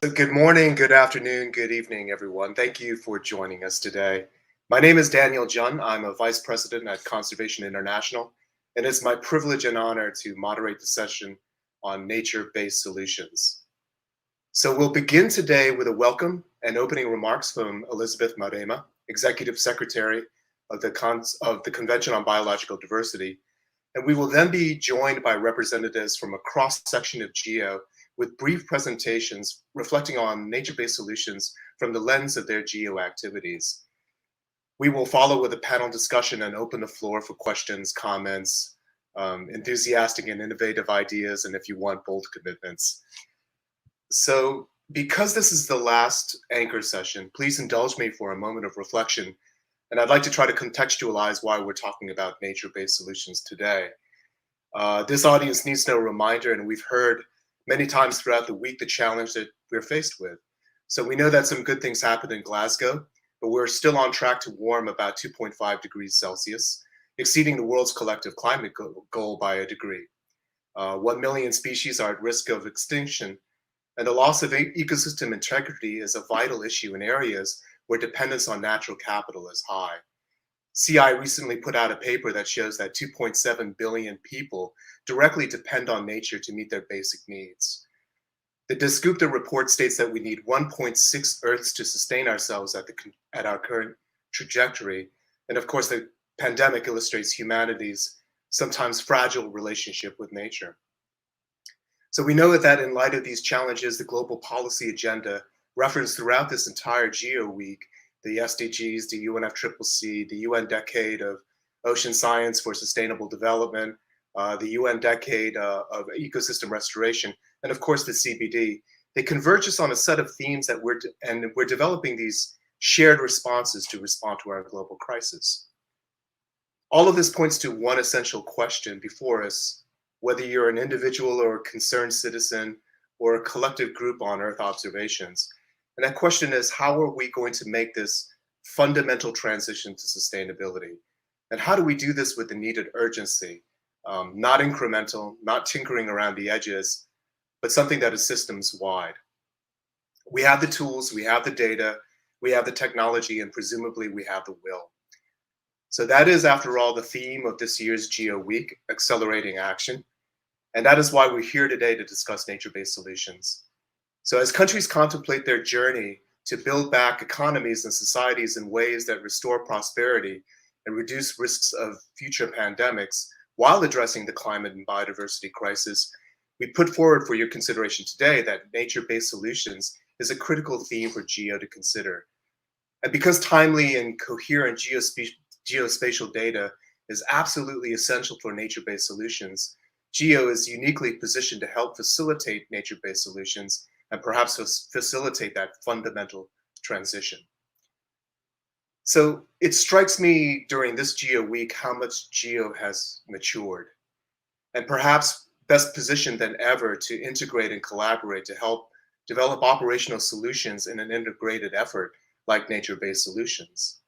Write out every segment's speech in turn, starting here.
Good morning, good afternoon, good evening, everyone. Thank you for joining us today. My name is Daniel Jun. I'm a vice president at Conservation International, and it's my privilege and honor to moderate the session on nature-based solutions. So we'll begin today with a welcome and opening remarks from Elizabeth Marema, Executive Secretary of the Convention on Biological Diversity, and we will then be joined by representatives from a cross-section of GEO with brief presentations reflecting on nature-based solutions from the lens of their GEO activities. We will follow with a panel discussion and open the floor for questions, comments, enthusiastic and innovative ideas, and if you want, bold commitments. So because this is the last anchor session, please indulge me for a moment of reflection, and I'd like to try to contextualize why we're talking about nature-based solutions today. This audience needs no reminder, and we've heard many times throughout the week the challenge that we're faced with. So we know that some good things happened in Glasgow, but we're still on track to warm about 2.5 degrees Celsius, exceeding the world's collective climate goal by a degree. 1 million species are at risk of extinction, and the loss of ecosystem integrity is a vital issue in areas where dependence on natural capital is high. CI recently put out a paper that shows that 2.7 billion people directly depend on nature to meet their basic needs. The Dasgupta report states that we need 1.6 Earths to sustain ourselves at our current trajectory. And of course, the pandemic illustrates humanity's sometimes fragile relationship with nature. So we know that in light of these challenges, the global policy agenda referenced throughout this entire GEO week, the SDGs, the UNFCCC, the UN Decade of Ocean Science for Sustainable Development, the UN Decade of Ecosystem Restoration, and of course the CBD, they converge us on a set of themes that we're developing these shared responses to respond to our global crisis. All of this points to one essential question before us, whether you're an individual or a concerned citizen or a collective group on Earth observations. And that question is, how are we going to make this fundamental transition to sustainability? And how do we do this with the needed urgency? Not incremental, not tinkering around the edges, but something that is systems wide. We have the tools, we have the data, we have the technology, and presumably we have the will. So that is, after all, the theme of this year's GEO Week, Accelerating Action. And that is why we're here today to discuss nature-based solutions. So as countries contemplate their journey to build back economies and societies in ways that restore prosperity and reduce risks of future pandemics while addressing the climate and biodiversity crisis, we put forward for your consideration today that nature-based solutions is a critical theme for GEO to consider. And because timely and coherent geospatial data is absolutely essential for nature-based solutions, GEO is uniquely positioned to help facilitate nature-based solutions and perhaps facilitate that fundamental transition. So it strikes me during this GEO week how much GEO has matured, and perhaps best positioned than ever to integrate and collaborate to help develop operational solutions in an integrated effort like nature-based solutions.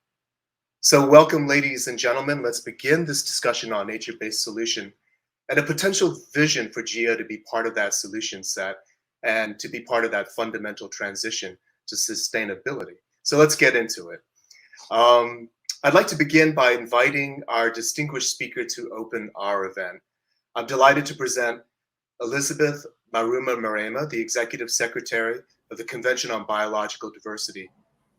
So welcome, ladies and gentlemen. Let's begin this discussion on nature-based solution and a potential vision for GEO to be part of that solution set and to be part of that fundamental transition to sustainability. So let's get into it. I'd like to begin by inviting our distinguished speaker to open our event. I'm delighted to present Elizabeth Marema, the Executive Secretary of the Convention on Biological Diversity.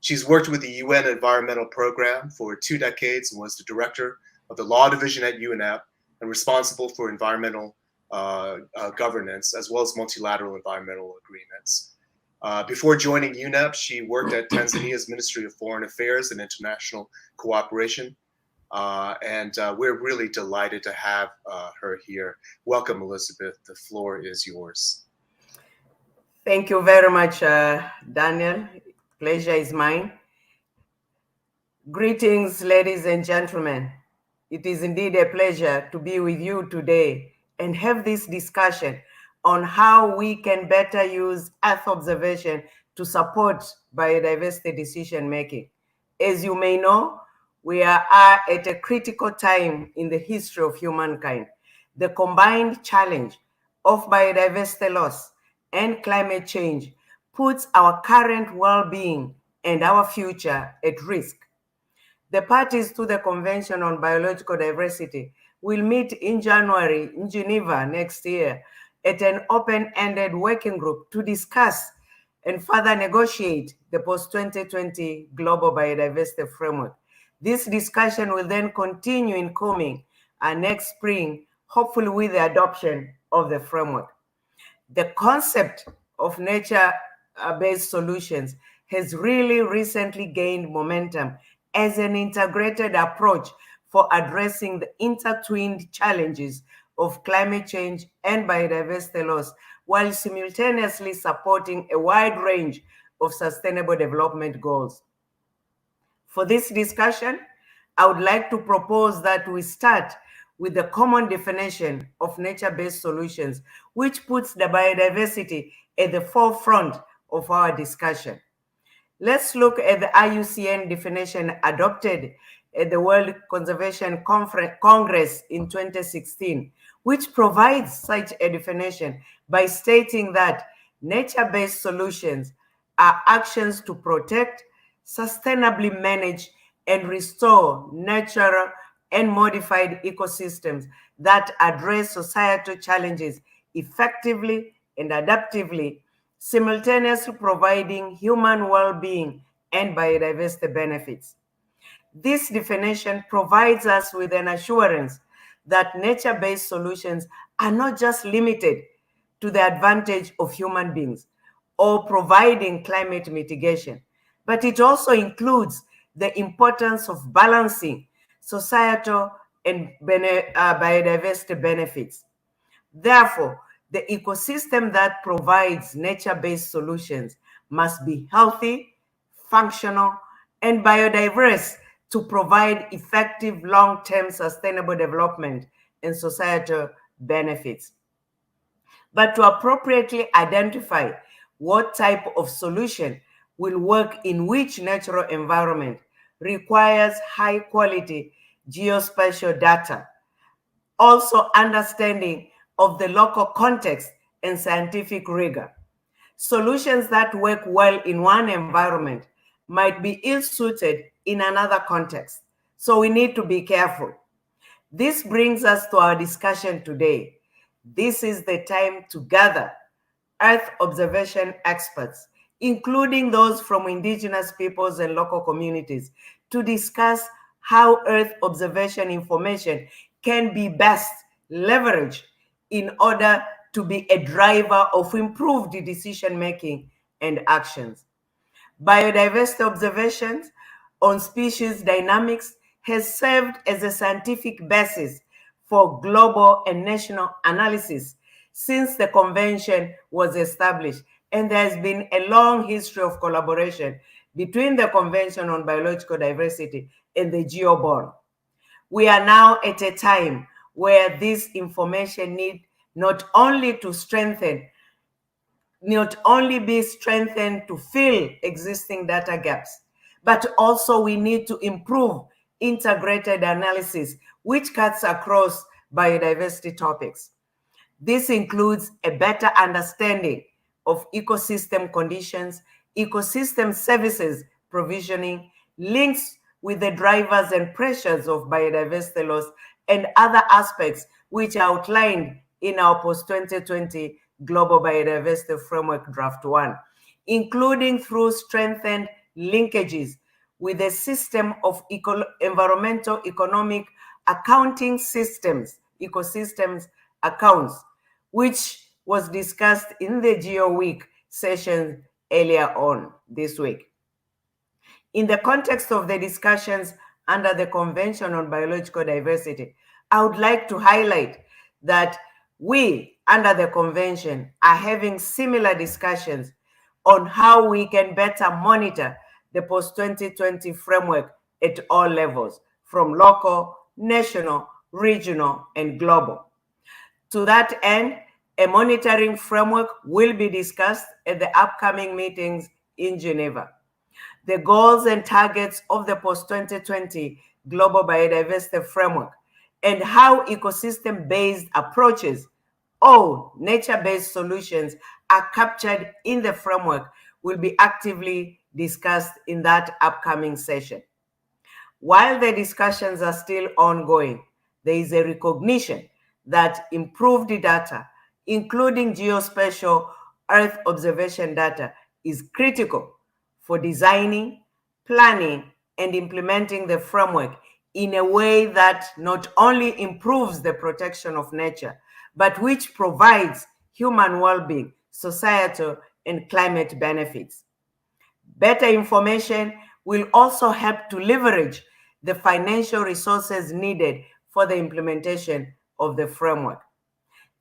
She's worked with the UN Environmental Program for 2 decades and was the director of the Law Division at UNEP and responsible for environmental governance, as well as multilateral environmental agreements. Before joining UNEP, she worked at Tanzania's Ministry of Foreign Affairs and International Cooperation. And we're really delighted to have her here. Welcome, Elizabeth. The floor is yours. Thank you very much, Daniel. Pleasure is mine. Greetings, ladies and gentlemen. It is indeed a pleasure to be with you today and have this discussion on how we can better use Earth observation to support biodiversity decision-making. As you may know, we are at a critical time in the history of humankind. The combined challenge of biodiversity loss and climate change puts our current well-being and our future at risk. The parties to the Convention on Biological Diversity will meet in January in Geneva next year at an open-ended working group to discuss and further negotiate the post-2020 Global Biodiversity Framework. This discussion will then continue in Kunming next spring, hopefully with the adoption of the framework. The concept of nature-based solutions has really recently gained momentum as an integrated approach for addressing the intertwined challenges of climate change and biodiversity loss, while simultaneously supporting a wide range of sustainable development goals. For this discussion, I would like to propose that we start with the common definition of nature-based solutions, which puts the biodiversity at the forefront of our discussion. Let's look at the IUCN definition adopted at the World Conservation Congress in 2016, which provides such a definition by stating that nature-based solutions are actions to protect, sustainably manage, and restore natural and modified ecosystems that address societal challenges effectively and adaptively, simultaneously providing human well-being and biodiversity benefits. This definition provides us with an assurance that nature-based solutions are not just limited to the advantage of human beings or providing climate mitigation, but it also includes the importance of balancing societal and biodiversity benefits. Therefore, the ecosystem that provides nature-based solutions must be healthy, functional, and biodiverse to provide effective long-term sustainable development and societal benefits. But to appropriately identify what type of solution will work in which natural environment requires high-quality geospatial data, also understanding of the local context and scientific rigor. Solutions that work well in one environment might be ill-suited in another context, so we need to be careful. This brings us to our discussion today. This is the time to gather Earth observation experts, including those from indigenous peoples and local communities, to discuss how Earth observation information can be best leveraged in order to be a driver of improved decision-making and actions. Biodiversity observations on species dynamics has served as a scientific basis for global and national analysis since the convention was established, and there has been a long history of collaboration between the Convention on Biological Diversity and the Geo Bond. We are now at a time where this information needs not only be strengthened to fill existing data gaps, but also we need to improve integrated analysis, which cuts across biodiversity topics. This includes a better understanding of ecosystem conditions, ecosystem services provisioning, links with the drivers and pressures of biodiversity loss, and other aspects which are outlined in our post-2020 Global Biodiversity Framework Draft 1, including through strengthened linkages with a system of environmental economic accounting systems, ecosystems accounts, which was discussed in the Geo Week session earlier on this week. In the context of the discussions under the Convention on Biological Diversity, I would like to highlight that we, under the Convention, are having similar discussions on how we can better monitor the post-2020 framework at all levels, from local, national, regional, and global. To that end, a monitoring framework will be discussed at the upcoming meetings in Geneva. The goals and targets of the post-2020 Global Biodiversity Framework and how ecosystem-based approaches or nature-based solutions are captured in the framework will be actively discussed in that upcoming session. While the discussions are still ongoing, there is a recognition that improved data, including geospatial Earth observation data, is critical for designing, planning, and implementing the framework in a way that not only improves the protection of nature, but which provides human well-being, societal, and climate benefits. Better information will also help to leverage the financial resources needed for the implementation of the framework.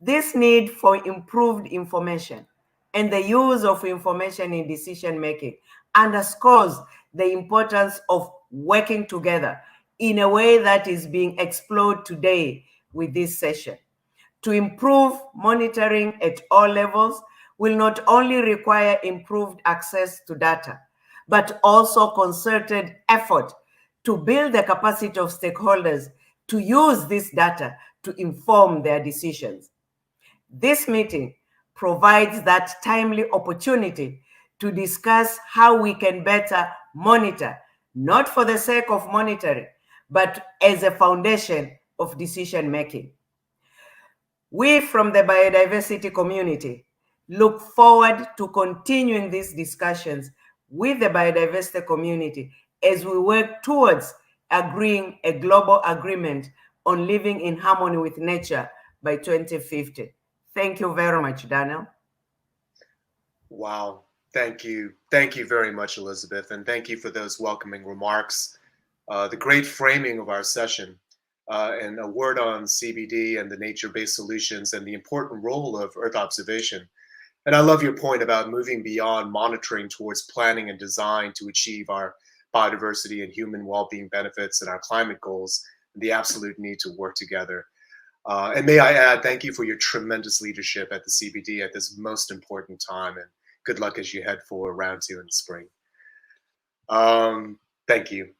This need for improved information and the use of information in decision making underscores the importance of working together in a way that is being explored today with this session. To improve monitoring at all levels will not only require improved access to data, but also concerted effort to build the capacity of stakeholders to use this data to inform their decisions. This meeting provides that timely opportunity to discuss how we can better monitor, not for the sake of monitoring, but as a foundation of decision making. We from the biodiversity community look forward to continuing these discussions with the biodiversity community as we work towards agreeing a global agreement on living in harmony with nature by 2050. Thank you very much, Daniel. Wow. Thank you. Thank you very much, Elizabeth. And thank you for those welcoming remarks, the great framing of our session, and a word on CBD and the nature-based solutions and the important role of Earth observation. And I love your point about moving beyond monitoring towards planning and design to achieve our biodiversity and human well-being benefits and our climate goals, and the absolute need to work together. And may I add, thank you for your tremendous leadership at the CBD at this most important time, and good luck as you head for round 2 in the spring. Thank you.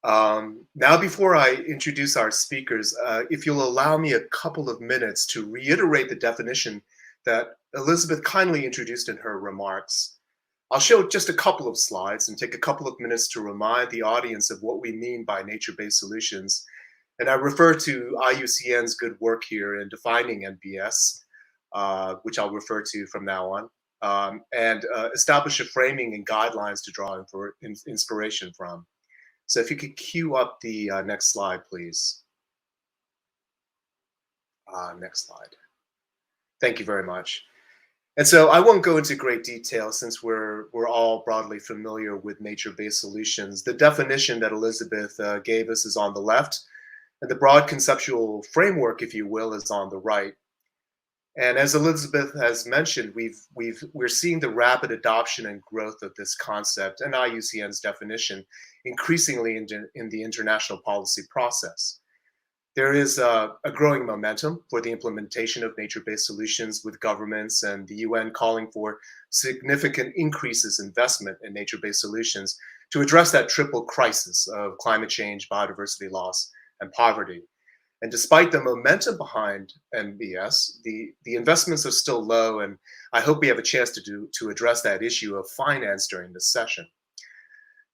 Now, before I introduce our speakers, if you'll allow me a couple of minutes to reiterate the definition that Elizabeth kindly introduced in her remarks. I'll show just a couple of slides and take a couple of minutes to remind the audience of what we mean by nature-based solutions. And I refer to IUCN's good work here in defining NBS, which I'll refer to from now on, and establish a framing and guidelines to draw inspiration from. So if you could cue up the next slide, please. Next slide. Thank you very much. And so I won't go into great detail since we're all broadly familiar with nature-based solutions. The definition that Elizabeth gave us is on the left, and the broad conceptual framework, if you will, is on the right. And as Elizabeth has mentioned, we're seeing the rapid adoption and growth of this concept and IUCN's definition increasingly in the international policy process. There is a growing momentum for the implementation of nature-based solutions, with governments and the UN calling for significant increases in investment in nature-based solutions to address that triple crisis of climate change, biodiversity loss, and poverty. And despite the momentum behind NBS, the investments are still low, and I hope we have a chance to address that issue of finance during this session.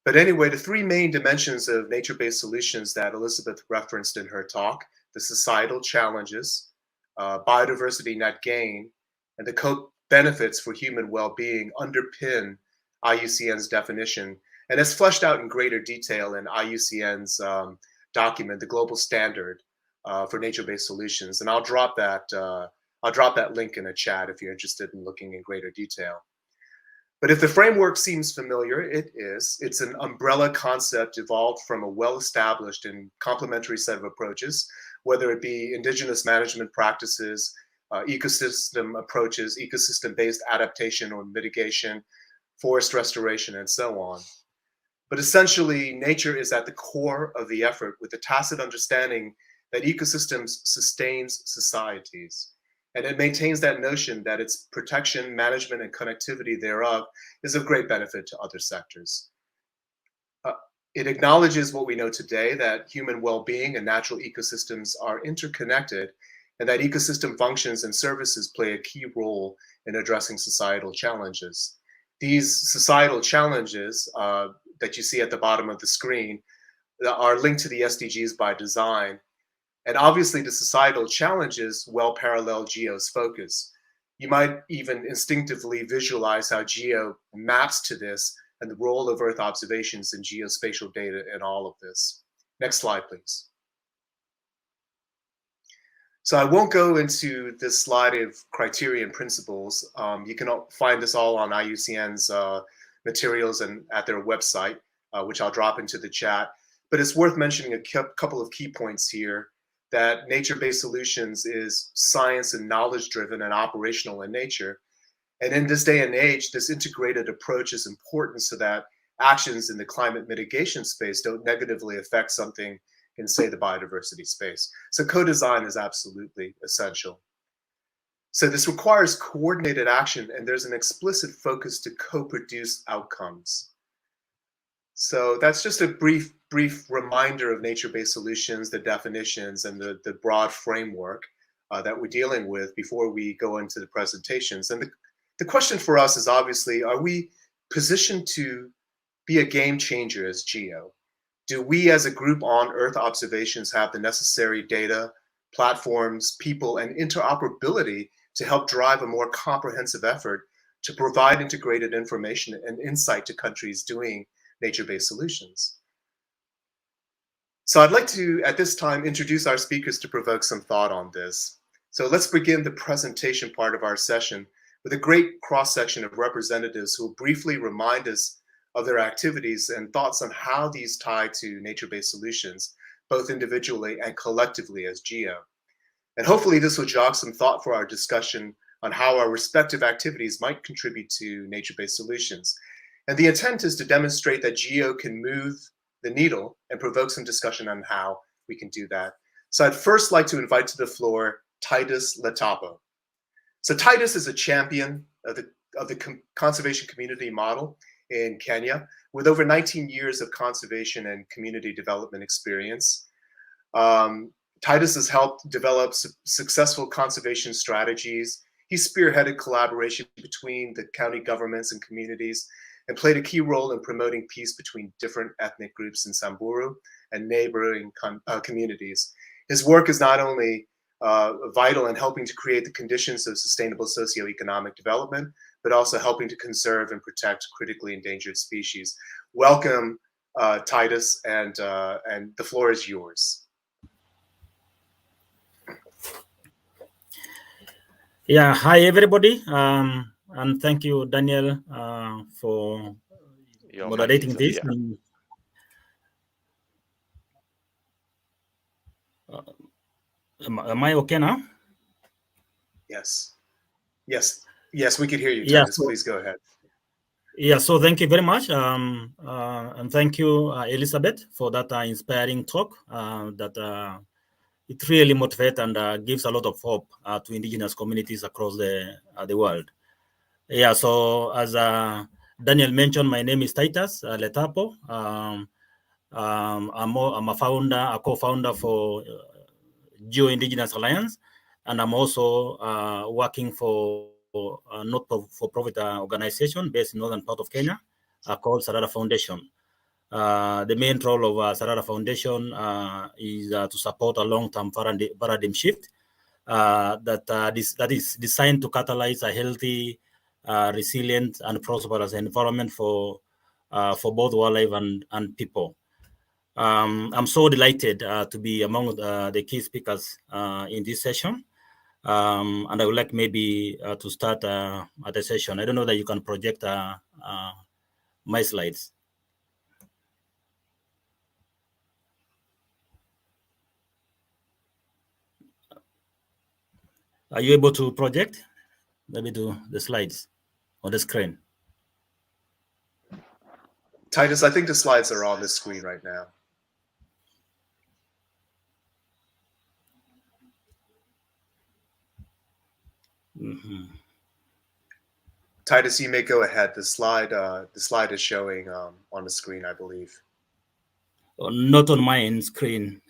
But anyway, the three main dimensions of nature-based solutions that Elizabeth referenced in her talk, the societal challenges, biodiversity net gain, and the co-benefits for human well-being underpin IUCN's definition, and is fleshed out in greater detail in IUCN's document, the Global Standard for Nature-Based Solutions. And I'll drop that link in a chat if you're interested in looking in greater detail. But if the framework seems familiar, it is. It's an umbrella concept evolved from a well-established and complementary set of approaches, whether it be indigenous management practices, ecosystem approaches, ecosystem-based adaptation or mitigation, forest restoration, and so on. But essentially, nature is at the core of the effort, with the tacit understanding that ecosystems sustains societies. And it maintains that notion that its protection, management, and connectivity thereof is of great benefit to other sectors. It acknowledges what we know today, that human well-being and natural ecosystems are interconnected, and that ecosystem functions and services play a key role in addressing societal challenges. These societal challenges that you see at the bottom of the screen are linked to the SDGs by design. And obviously, the societal challenges well parallel GEO's focus. You might even instinctively visualize how GEO maps to this and the role of Earth observations and geospatial data in all of this. Next slide, please. So I won't go into this slide of Criterion Principles. You can find this all on IUCN's materials and at their website, which I'll drop into the chat. But it's worth mentioning a couple of key points here, that nature-based solutions is science and knowledge-driven and operational in nature. And in this day and age, this integrated approach is important so that actions in the climate mitigation space don't negatively affect something in, say, the biodiversity space. So co-design is absolutely essential. So this requires coordinated action, and there's an explicit focus to co-produce outcomes. So that's just a brief reminder of nature-based solutions, the definitions, and the broad framework that we're dealing with before we go into the presentations. And the question for us is obviously, are we positioned to be a game changer as GEO? Do we as a group on Earth observations have the necessary data, platforms, people, and interoperability to help drive a more comprehensive effort to provide integrated information and insight to countries doing nature-based solutions? So I'd like to, at this time, introduce our speakers to provoke some thought on this. So let's begin the presentation part of our session with a great cross-section of representatives who will briefly remind us of their activities and thoughts on how these tie to nature-based solutions, both individually and collectively as GEO. And hopefully this will jog some thought for our discussion on how our respective activities might contribute to nature-based solutions. And the intent is to demonstrate that GEO can move the needle and provoke some discussion on how we can do that. So I'd first like to invite to the floor Titus Letapo. So Titus is a champion of the conservation community model in Kenya with over 19 years of conservation and community development experience. Titus has helped develop successful conservation strategies. He spearheaded collaboration between the county governments and communities and played a key role in promoting peace between different ethnic groups in Samburu and neighboring communities. His work is not only vital in helping to create the conditions of sustainable socioeconomic development, but also helping to conserve and protect critically endangered species. Welcome, Titus, and the floor is yours. Yeah, hi everybody, and thank you, Daniel, for moderating this. Am I okay now? Yes, we can hear you, Titus. Yeah, please go ahead. Yeah, so thank you very much, and thank you, Elizabeth, for that inspiring talk. It really motivates and gives a lot of hope to indigenous communities across the world. Yeah, so as Daniel mentioned, my name is Titus Letapo. I'm a co-founder for Geo Indigenous Alliance, and I'm also working for a not-for-profit organization based in northern part of Kenya called Sarada Foundation. The main role of Sarada Foundation is to support a long-term paradigm shift that is designed to catalyze a healthy, resilient, and prosperous environment for both wildlife and people. I'm so delighted to be among the key speakers in this session. And I would like maybe to start the session. I don't know that you can project my slides. Are you able to project? Maybe do the slides on the screen. Titus, I think the slides are on the screen right now. Mm-hmm. Titus, you may go ahead. The slide is showing on the screen, I believe. Not on my screen.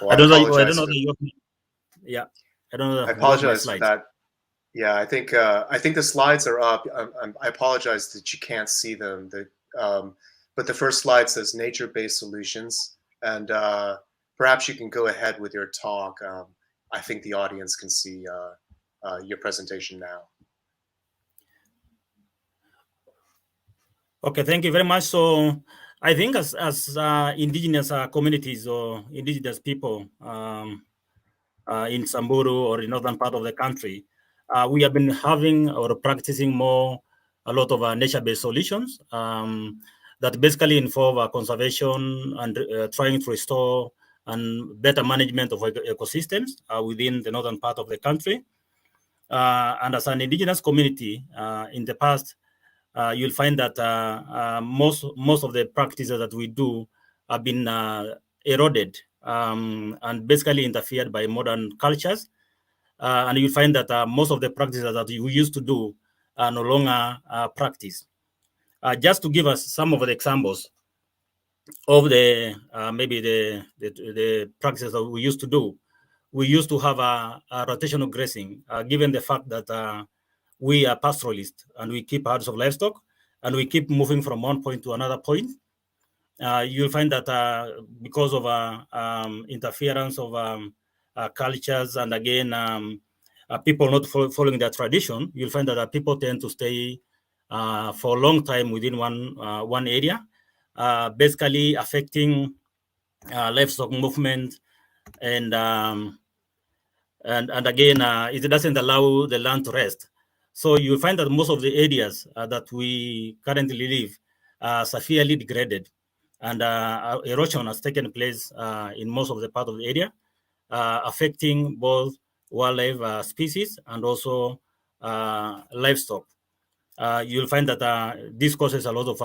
I don't know. Yeah, I don't know. I apologize for that. Yeah, I think the slides are up. I apologize that you can't see them. But the first slide says nature-based solutions, and perhaps you can go ahead with your talk. I think the audience can see your presentation now. Okay, thank you very much. So I think as indigenous communities or indigenous people in Samburu or in northern part of the country, we have been having or practicing a lot of nature-based solutions that basically involve conservation and trying to restore and better management of ecosystems within the northern part of the country. And as an indigenous community in the past, you'll find that most of the practices that we do have been eroded and basically interfered by modern cultures. And you find that most of the practices that we used to do are no longer practiced. Just to give us some of the examples of the maybe the practices that we used to do, we used to have a rotational grazing, given the fact that we are pastoralists and we keep herds of livestock and we keep moving from one point to another point. You'll find that because of interference of cultures and again, people not following their tradition, you'll find that people tend to stay for a long time within one area, basically affecting livestock movement and again, it doesn't allow the land to rest. So you find that most of the areas that we currently live are severely degraded, and erosion has taken place in most of the part of the area, affecting both wildlife species and also livestock. You'll find that this causes a lot of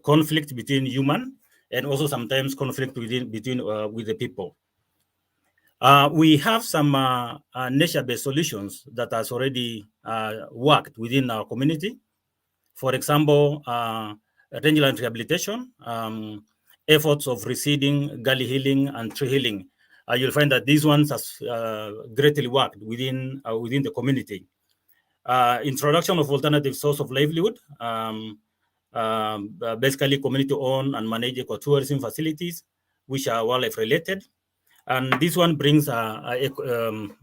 conflict between human and also sometimes conflict between with the people. We have some nature-based solutions that has already worked within our community. For example, rangeland rehabilitation, efforts of reseeding, gully healing, and tree healing. You'll find that these ones has greatly worked within the community. Introduction of alternative source of livelihood, basically community-owned and managed ecotourism facilities, which are wildlife related. And this one brings in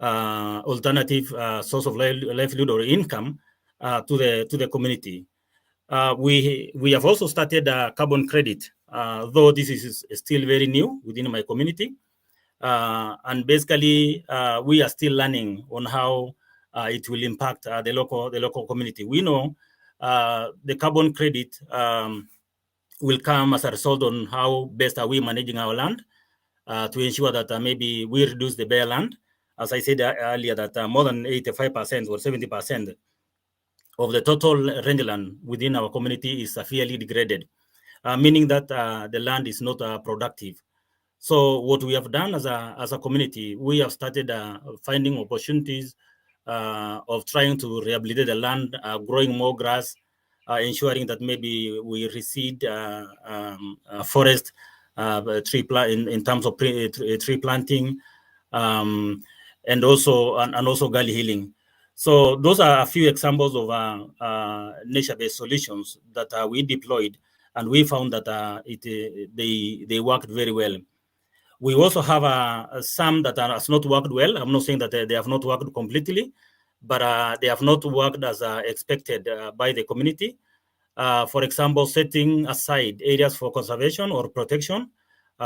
alternative source of livelihood or income to the community. We have also started carbon credit, though this is still very new within my community. And basically, we are still learning on how it will impact the local community. We know the carbon credit will come as a result on how best are we managing our land to ensure that maybe we reduce the bare land. As I said earlier, that more than 85% or 70% of the total rangeland within our community is severely degraded, meaning that the land is not productive. So what we have done as a community, we have started finding opportunities of trying to rehabilitate the land, growing more grass, ensuring that maybe we reseed forest tree in terms of tree planting, and also gully healing. So those are a few examples of nature-based solutions that we deployed, and we found that they worked very well. We also have some that has not worked well. I'm not saying that they have not worked completely, but they have not worked as expected by the community. For example, setting aside areas for conservation or protection.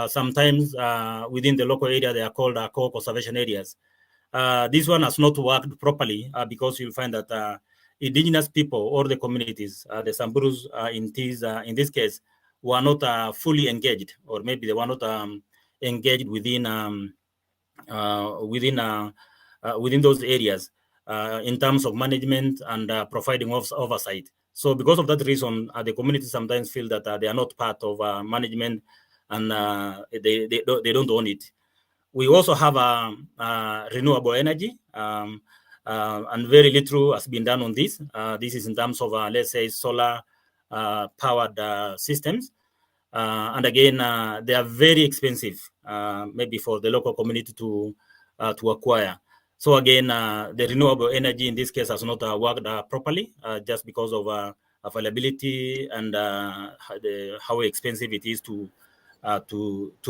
Sometimes within the local area, they are called core conservation areas. This one has not worked properly because you'll find that indigenous people or the communities, the Samburus in this case, were not fully engaged, or maybe they were not engaged within those areas in terms of management and providing oversight. So because of that reason, the community sometimes feel that they are not part of management and they don't own it. We also have renewable energy, and very little has been done on this. This is in terms of, let's say, solar powered systems. And again, they are very expensive, maybe for the local community to acquire. So again, the renewable energy in this case has not worked properly, just because of availability and how expensive it is to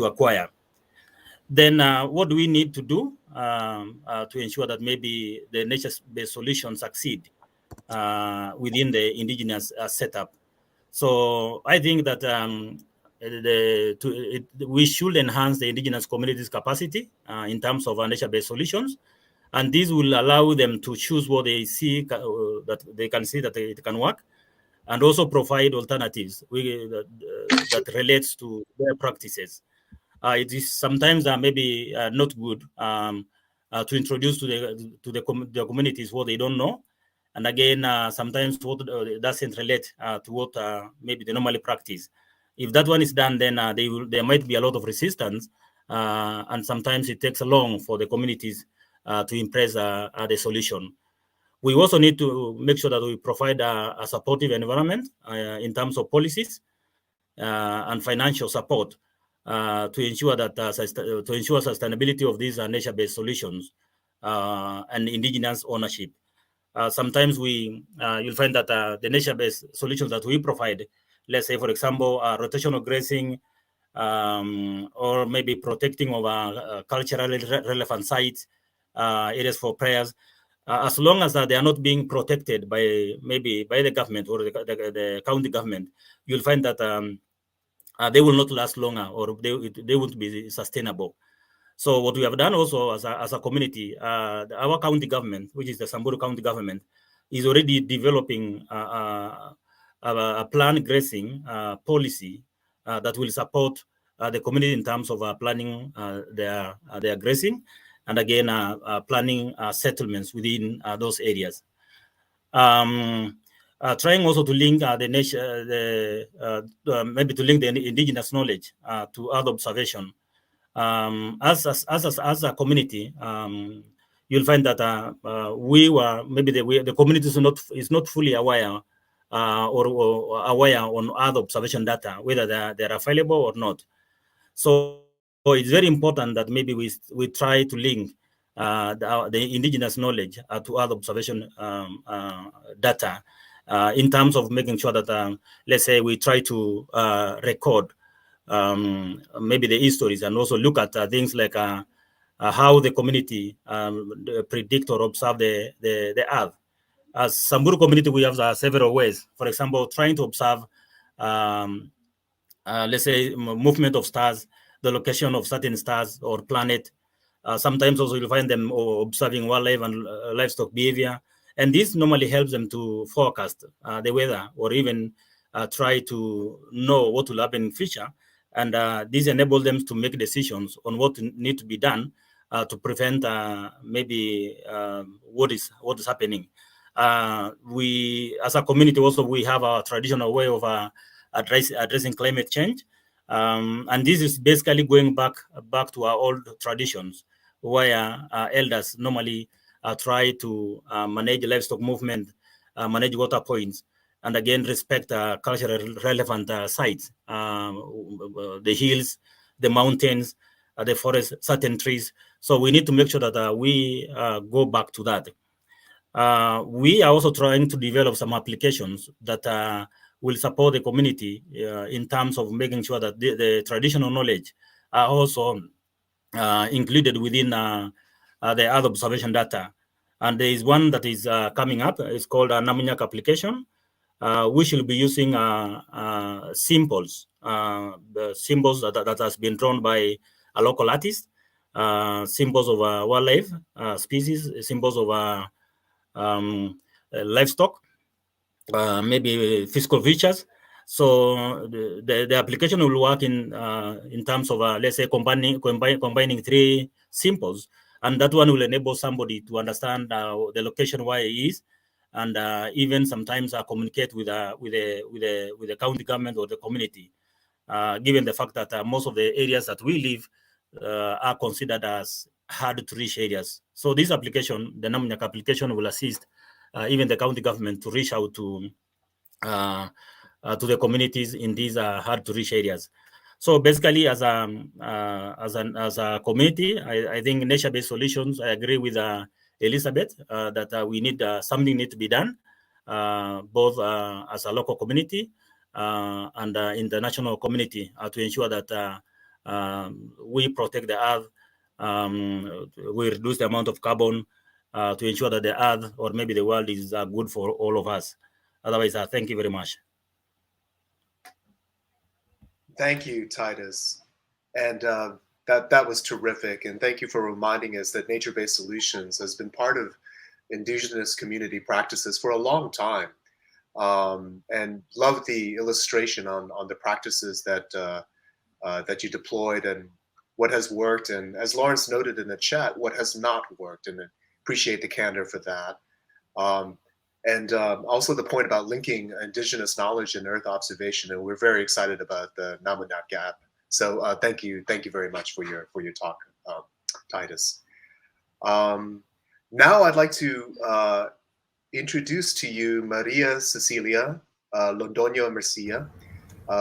acquire. Then what do we need to do to ensure that maybe the nature-based solutions succeed within the indigenous setup? So I think that we should enhance the indigenous communities' capacity in terms of nature-based solutions, and this will allow them to choose what they see that they can see that it can work, and also provide alternatives that relates to their practices. It is sometimes maybe not good to introduce to the communities what they don't know, and again sometimes what doesn't relate to what maybe they normally practice. If that one is done, then there might be a lot of resistance, and sometimes it takes long for the communities to embrace the solution. We also need to make sure that we provide a supportive environment in terms of policies and financial support to ensure that to ensure sustainability of these nature-based solutions and indigenous ownership. Sometimes you'll find that the nature-based solutions that we provide, let's say, for example, rotational grazing, or maybe protecting of culturally relevant sites, areas for prayers, as long as they are not being protected by the government or the county government, you'll find that they will not last longer, or they won't be sustainable. So what we have done also as a community, our county government, which is the Samburu County government, is already developing a planned grazing policy that will support the community in terms of planning their grazing, and again planning settlements within those areas. Trying also to link maybe to link the indigenous knowledge to Earth observation. As a community, you'll find that the community is not fully aware or aware on Earth observation data, whether they're available or not. So it's very important that maybe we try to link the indigenous knowledge to Earth observation data in terms of making sure that, let's say, we try to record maybe the histories, and also look at things like how the community predict or observe the Earth. As Samburu community, we have several ways. For example, trying to observe, let's say, movement of stars, the location of certain stars or planet. Sometimes also you'll find them observing wildlife and livestock behavior. And this normally helps them to forecast the weather, or even try to know what will happen in future. And this enables them to make decisions on what need to be done to prevent maybe what is happening. We, as a community, also we have our traditional way of addressing climate change, and this is basically going back to our old traditions, where elders normally try to manage livestock movement, manage water points, and again respect culturally relevant sites, the hills, the mountains, the forest, certain trees. So we need to make sure that we go back to that. We are also trying to develop some applications that will support the community in terms of making sure that the traditional knowledge are also included within the Earth observation data. And there is one that is coming up. It's called a Namunyak application. We should be using symbols, the symbols that has been drawn by a local artist, symbols of wildlife species, symbols of livestock, maybe physical features. So the application will work in terms of let's say combining three symbols, and that one will enable somebody to understand the location where he is, and even sometimes communicate with the county government or the community, given the fact that most of the areas that we live are considered as hard to reach areas. So this application, the Namunyak application, will assist even the county government to reach out to to the communities in these hard to reach areas. So basically, as a community, I think nature-based solutions. I agree with Elizabeth that we need something need to be done, both as a local community and international community to ensure that we protect the earth, we reduce the amount of carbon to ensure that the earth or maybe the world is good for all of us. Otherwise, thank you very much. Thank you, Titus. And that was terrific. And thank you for reminding us that nature-based solutions has been part of indigenous community practices for a long time. And love the illustration on the practices that you deployed and what has worked. And as Lawrence noted in the chat, what has not worked. And I appreciate the candor for that. And also the point about linking indigenous knowledge and Earth observation, and we're very excited about the Namunat Gap. So thank you very much for your talk, Titus. Now I'd like to introduce to you Maria Cecilia Londono Mercia,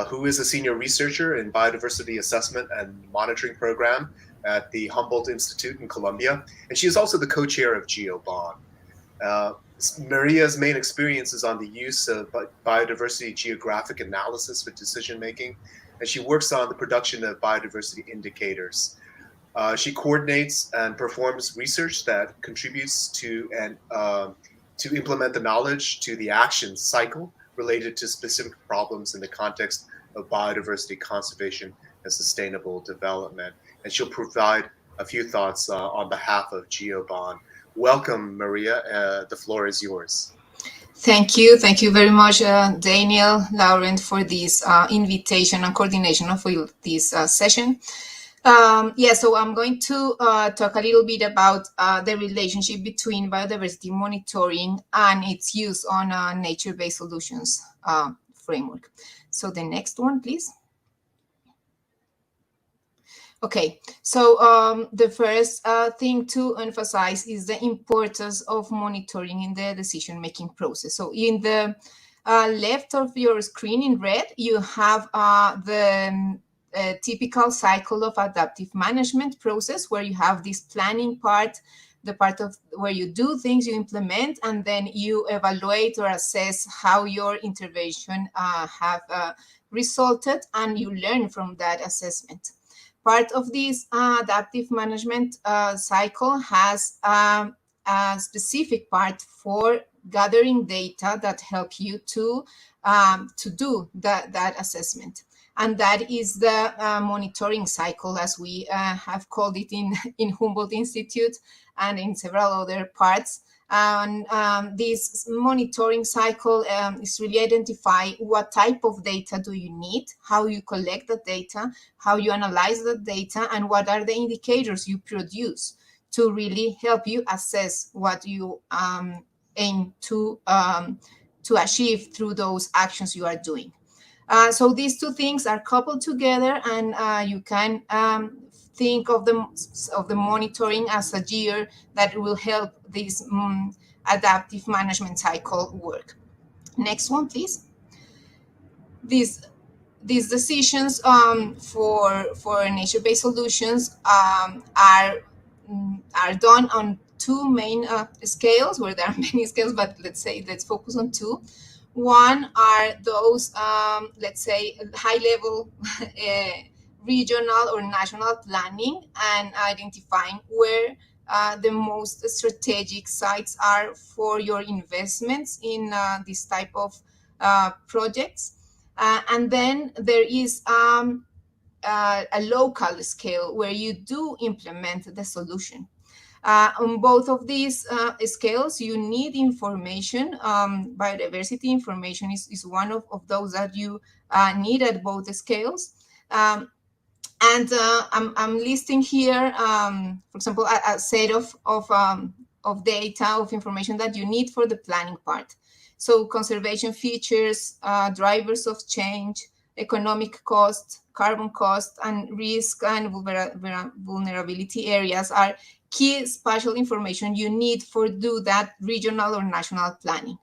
who is a senior researcher in biodiversity assessment and monitoring program at the Humboldt Institute in Colombia, and she is also the co-chair of Geo Bond. Maria's main experience is on the use of biodiversity geographic analysis for decision making, and she works on the production of biodiversity indicators. She coordinates and performs research that contributes to implement the knowledge to the action cycle related to specific problems in the context of biodiversity conservation and sustainable development. And she'll provide a few thoughts on behalf of Geo Bond. Welcome, Maria. The floor is yours. Thank you. Thank you very much, Daniel, Lauren, for this invitation and coordination of this session. So I'm going to talk a little bit about the relationship between biodiversity monitoring and its use on nature-based solutions framework. So the next one, please. Okay, so the first thing to emphasize is the importance of monitoring in the decision-making process. So in the left of your screen in red, you have the typical cycle of adaptive management process where you have this planning part, the part of where you do things, you implement, and then you evaluate or assess how your intervention have resulted, and you learn from that assessment. Part of this adaptive management cycle has a specific part for gathering data that help you to do that assessment. And that is the monitoring cycle, as we have called it in Humboldt Institute and in several other parts. And this monitoring cycle is really identify what type of data do you need, how you collect the data, how you analyze the data, and what are the indicators you produce to really help you assess what you aim to achieve through those actions you are doing. So these two things are coupled together, and you can think of the monitoring as a gear that will help this adaptive management cycle work. Next one, please. These decisions for nature-based solutions are done on two main scales, where there are many scales, but let's focus on two. One are those, let's say, high-level regional or national planning and identifying where the most strategic sites are for your investments in this type of projects. And then there is a local scale where you do implement the solution. On both of these scales, you need information. Biodiversity information is one of those that you need at both scales. And I'm listing here, for example, a set of data, of information that you need for the planning part. So conservation features, drivers of change, economic cost, carbon cost, and risk and vulnerability areas are key spatial information you need for do that regional or national planning.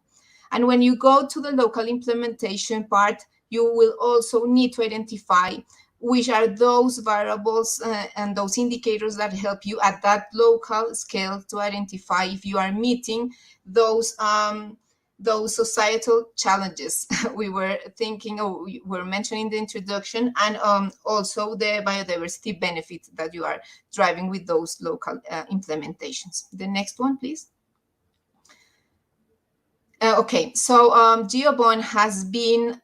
And when you go to the local implementation part, you will also need to identify which are those variables and those indicators that help you at that local scale to identify if you are meeting those societal challenges we were thinking, or we were mentioning in the introduction, and also the biodiversity benefit that you are driving with those local implementations. The next one, please. Okay, so Geo Bond has been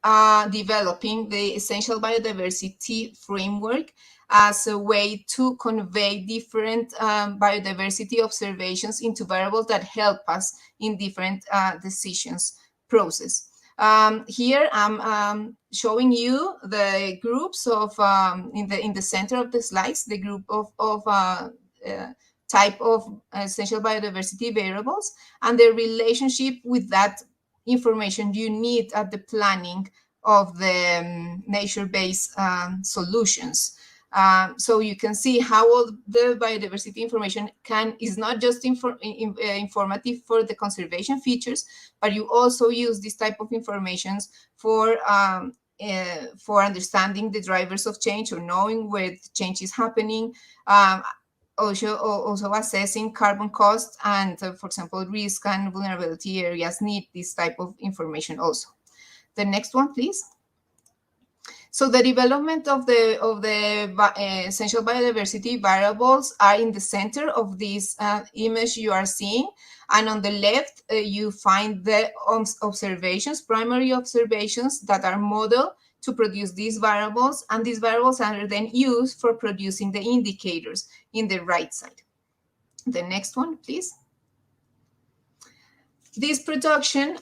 developing the essential biodiversity framework as a way to convey different biodiversity observations into variables that help us in different decisions process. Here I'm showing you the groups of in the center of the slides, the group of type of essential biodiversity variables and the relationship with that information you need at the planning of the nature-based solutions. So you can see how all the biodiversity information is not just informative for the conservation features, but you also use this type of information for understanding the drivers of change or knowing where the change is happening. Also assessing carbon cost and, for example, risk and vulnerability areas need this type of information also. The next one, please. So the development of the essential biodiversity variables are in the center of this image you are seeing. And on the left, you find the observations, primary observations that are modeled to produce these variables, and these variables are then used for producing the indicators in the right side. The next one, please. This production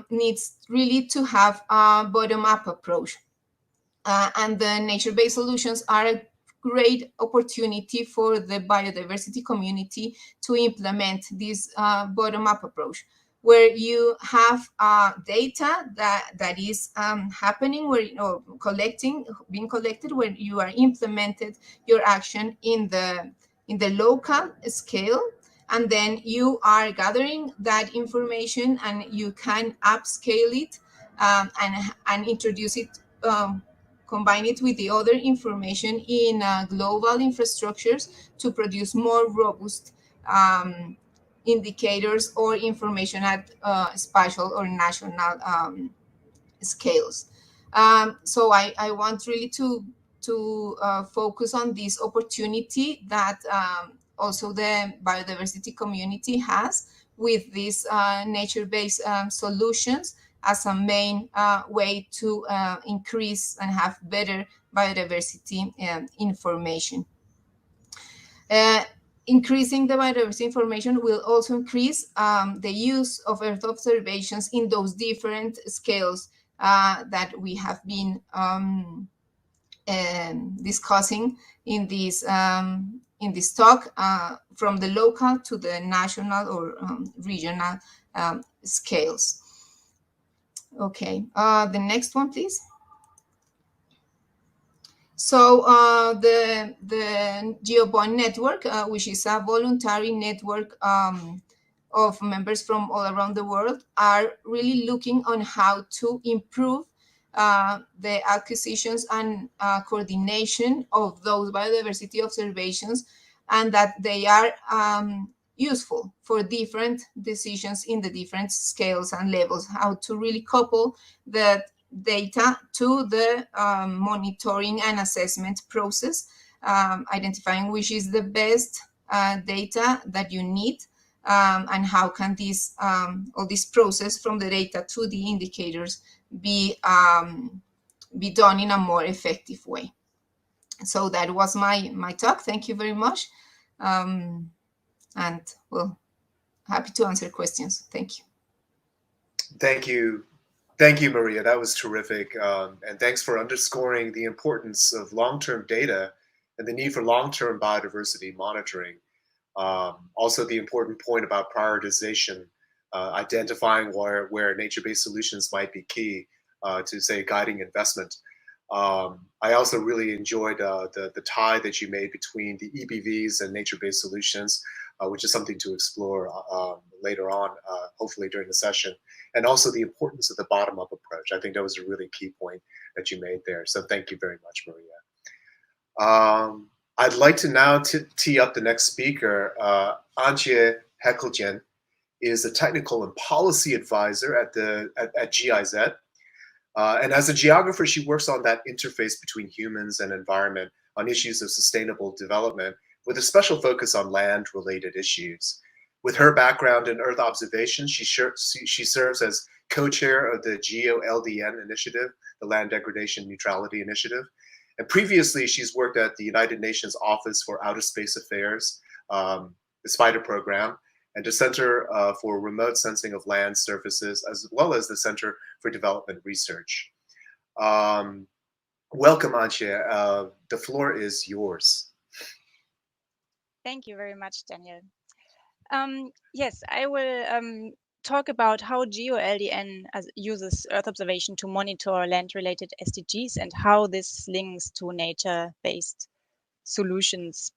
needs really to have a bottom-up approach, and the nature-based solutions are a great opportunity for the biodiversity community to implement this bottom-up approach, where you have data that is happening, where being collected, where you are implemented your action in the local scale, and then you are gathering that information and you can upscale it and introduce it, combine it with the other information in global infrastructures to produce more robust indicators or information at spatial or national scales. So I want really to focus on this opportunity that also the biodiversity community has with these nature-based solutions as a main way to increase and have better biodiversity information. Increasing the biodiversity information will also increase the use of Earth observations in those different scales that we have been discussing in this talk, from the local to the national or regional scales. Okay, the next one, please. So the Geo Bond Network, which is a voluntary network of members from all around the world, are really looking on how to improve the acquisitions and coordination of those biodiversity observations, and that they are useful for different decisions in the different scales and levels, how to really couple the data to the monitoring and assessment process, identifying which is the best data that you need, and how can this all this process from the data to the indicators be done in a more effective way. So that was my talk. Thank you very much, and well, happy to answer questions. Thank you. Thank you, Maria. That was terrific. And thanks for underscoring the importance of long-term data and the need for long-term biodiversity monitoring. Also, the important point about prioritization, identifying where nature-based solutions might be key to, say, guiding investment. I also really enjoyed the tie that you made between the EBVs and nature-based solutions. which is something to explore later on, hopefully during the session, and also the importance of the bottom-up approach. I think that was a really key point that you made there. So thank you very much, Maria. I'd like to now tee up the next speaker. Angie Heckeljen is a technical and policy advisor at GIZ. And as a geographer, she works on that interface between humans and environment on issues of sustainable development, with a special focus on land-related issues. With her background in Earth observation, she serves as co-chair of the Geo LDN initiative, the Land Degradation Neutrality Initiative. And previously, she's worked at the United Nations Office for Outer Space Affairs, the SPIDER program, and the Center for Remote Sensing of Land Surfaces, as well as the Center for Development Research. Welcome, Angie. The floor is yours. Thank you very much, Daniel. Yes, I will talk about how GeoLDN uses Earth observation to monitor land-related SDGs and how this links to nature-based solutions.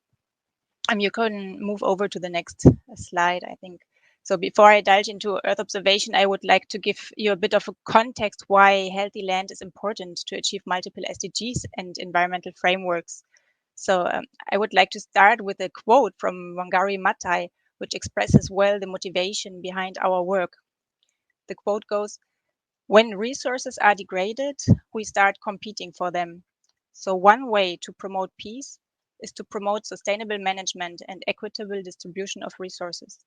You can move over to the next slide, I think. So before I divulge into Earth observation, I would like to give you a bit of a context why healthy land is important to achieve multiple SDGs and environmental frameworks. So I would like to start with a quote from Wangari Maathai, which expresses well the motivation behind our work. The quote goes, "When resources are degraded, we start competing for them. So one way to promote peace is to promote sustainable management and equitable distribution of resources."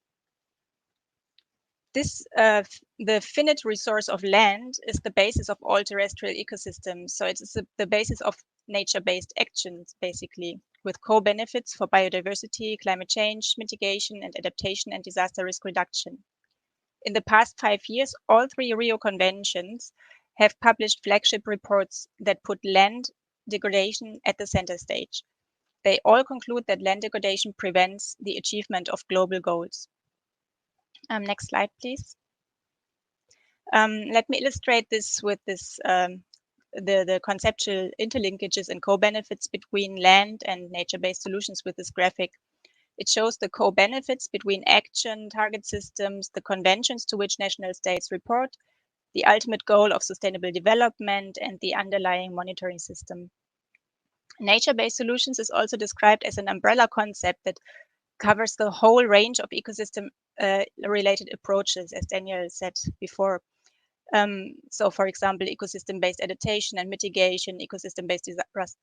The finite resource of land is the basis of all terrestrial ecosystems. So it's the basis of nature-based actions, basically, with co-benefits for biodiversity, climate change, mitigation and adaptation, and disaster risk reduction. In the past 5 years, all 3 Rio Conventions have published flagship reports that put land degradation at the center stage. They all conclude that land degradation prevents the achievement of global goals. Next slide, please. Let me illustrate this with the conceptual interlinkages and co-benefits between land and nature-based solutions with this graphic. It shows the co-benefits between action, target systems, the conventions to which national states report, the ultimate goal of sustainable development, and the underlying monitoring system. Nature-based solutions is also described as an umbrella concept that covers the whole range of ecosystem-related approaches, as Daniel said before. So, for example, ecosystem-based adaptation and mitigation, ecosystem-based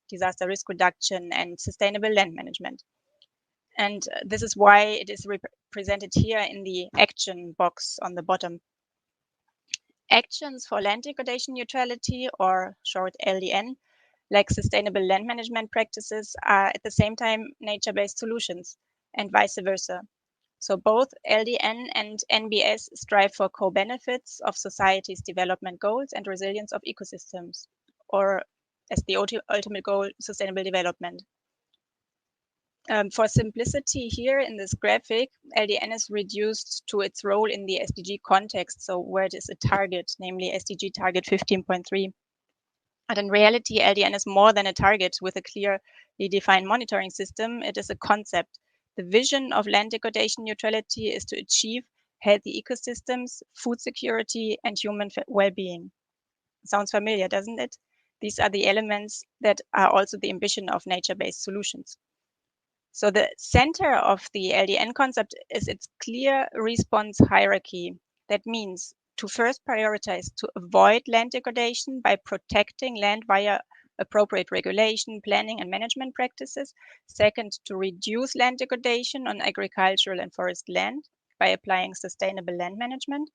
disaster risk reduction, and sustainable land management. And this is why it is represented here in the action box on the bottom. Actions for land degradation neutrality, or short LDN, like sustainable land management practices, are at the same time nature-based solutions, and vice versa. So both LDN and NBS strive for co-benefits of society's development goals and resilience of ecosystems, or as the ultimate goal, sustainable development. For simplicity here in this graphic, LDN is reduced to its role in the SDG context, so where it is a target, namely SDG target 15.3. But in reality, LDN is more than a target with a clearly defined monitoring system. It is a concept. The vision of land degradation neutrality is to achieve healthy ecosystems, food security, and human well-being. Sounds familiar, doesn't it? These are the elements that are also the ambition of nature-based solutions. So the center of the LDN concept is its clear response hierarchy. That means to first prioritize to avoid land degradation by protecting land via appropriate regulation, planning, and management practices. Second, to reduce land degradation on agricultural and forest land by applying sustainable land management.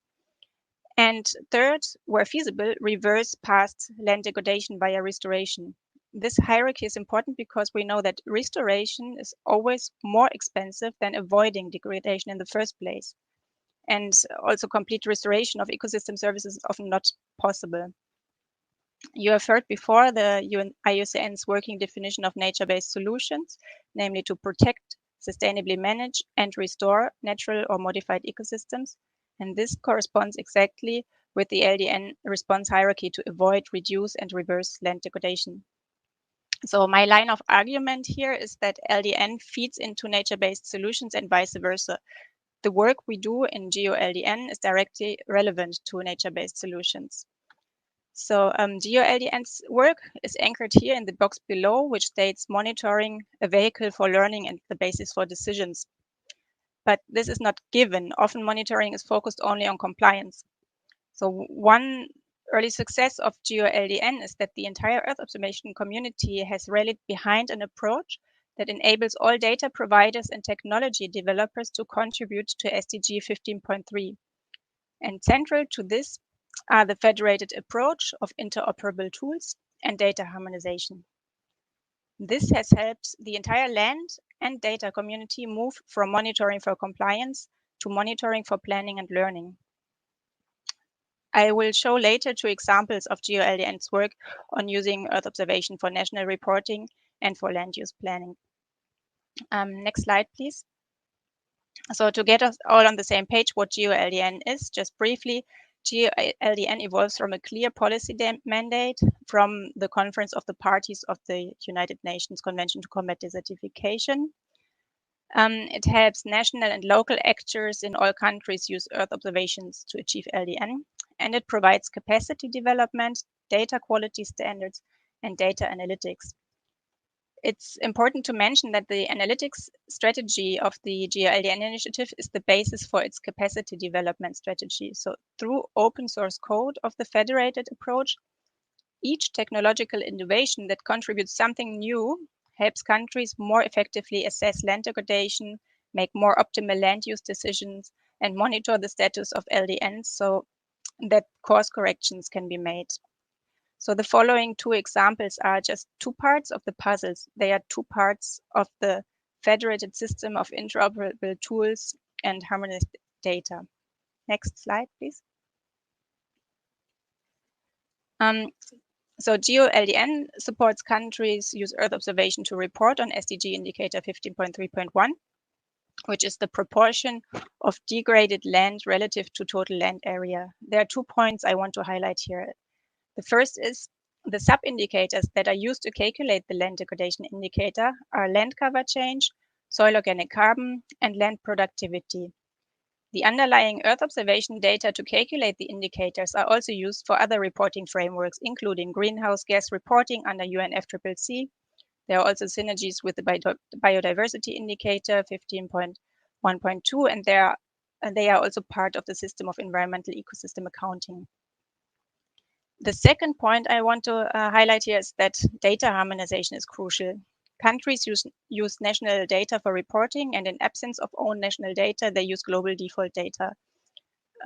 And third, where feasible, reverse past land degradation via restoration. This hierarchy is important because we know that restoration is always more expensive than avoiding degradation in the first place. And also complete restoration of ecosystem services is often not possible. You have heard before the IUCN's working definition of nature-based solutions, namely to protect, sustainably manage, and restore natural or modified ecosystems. And this corresponds exactly with the LDN response hierarchy to avoid, reduce, and reverse land degradation. So my line of argument here is that LDN feeds into nature-based solutions and vice versa. The work we do in GeoLDN is directly relevant to nature-based solutions. So GeoLDN's work is anchored here in the box below, which states monitoring a vehicle for learning and the basis for decisions. But this is not given. Often monitoring is focused only on compliance. So one early success of GeoLDN is that the entire Earth observation community has rallied behind an approach that enables all data providers and technology developers to contribute to SDG 15.3. And central to this are the federated approach of interoperable tools and data harmonization. This has helped the entire land and data community move from monitoring for compliance to monitoring for planning and learning. I will show later 2 examples of GeoLDN's work on using Earth observation for national reporting and for land use planning. Next slide, please. So to get us all on the same page, what GeoLDN is, just briefly, GeoLDN evolves from a clear policy mandate from the Conference of the Parties of the United Nations Convention to Combat Desertification. It helps national and local actors in all countries use Earth observations to achieve LDN, and it provides capacity development, data quality standards, and data analytics. It's important to mention that the analytics strategy of the GeoLDN initiative is the basis for its capacity development strategy. So through open source code of the federated approach, each technological innovation that contributes something new helps countries more effectively assess land degradation, make more optimal land use decisions, and monitor the status of LDNs so that course corrections can be made. So the following 2 examples are just 2 parts of the puzzles. They are 2 parts of the federated system of interoperable tools and harmonized data. Next slide, please. So GeoLDN supports countries use Earth observation to report on SDG indicator 15.3.1, which is the proportion of degraded land relative to total land area. There are 2 points I want to highlight here. The first is the sub-indicators that are used to calculate the land degradation indicator are land cover change, soil organic carbon, and land productivity. The underlying Earth observation data to calculate the indicators are also used for other reporting frameworks, including greenhouse gas reporting under UNFCCC. There are also synergies with the biodiversity indicator 15.1.2, and they are also part of the system of environmental ecosystem accounting. The second point I want to highlight here is that data harmonization is crucial. Countries use national data for reporting, and in absence of own national data, they use global default data.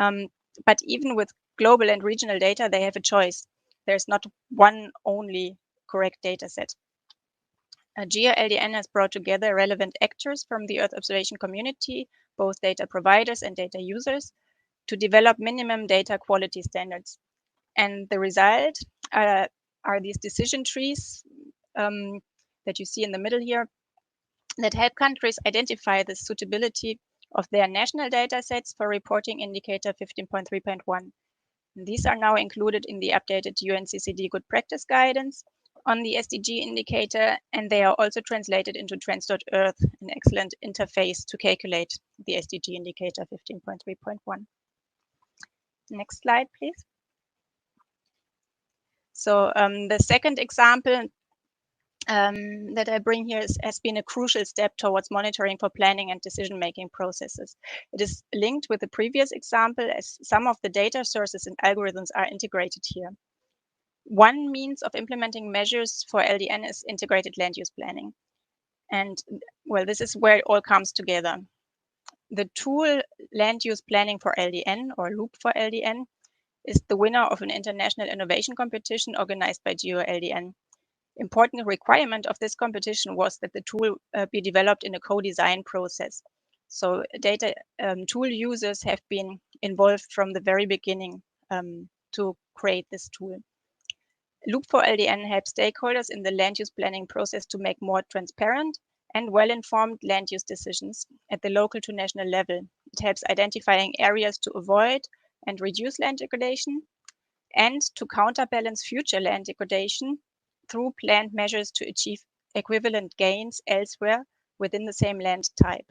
But even with global and regional data, they have a choice. There's not one only correct data set. GeoLDN has brought together relevant actors from the Earth observation community, both data providers and data users, to develop minimum data quality standards. And the result are these decision trees that you see in the middle here that help countries identify the suitability of their national data sets for reporting indicator 15.3.1. These are now included in the updated UNCCD good practice guidance on the SDG indicator, and they are also translated into trends.earth, an excellent interface to calculate the SDG indicator 15.3.1. Next slide, please. So the second example that I bring here has been a crucial step towards monitoring for planning and decision-making processes. It is linked with the previous example as some of the data sources and algorithms are integrated here. One means of implementing measures for LDN is integrated land use planning. And well, this is where it all comes together. The tool land use planning for LDN or Loop for LDN is the winner of an international innovation competition organized by GeoLDN. Important requirement of this competition was that the tool be developed in a co-design process. So data tool users have been involved from the very beginning to create this tool. Loop for LDN helps stakeholders in the land use planning process to make more transparent and well-informed land use decisions at the local to national level. It helps identifying areas to avoid and reduce land degradation and to counterbalance future land degradation through planned measures to achieve equivalent gains elsewhere within the same land type.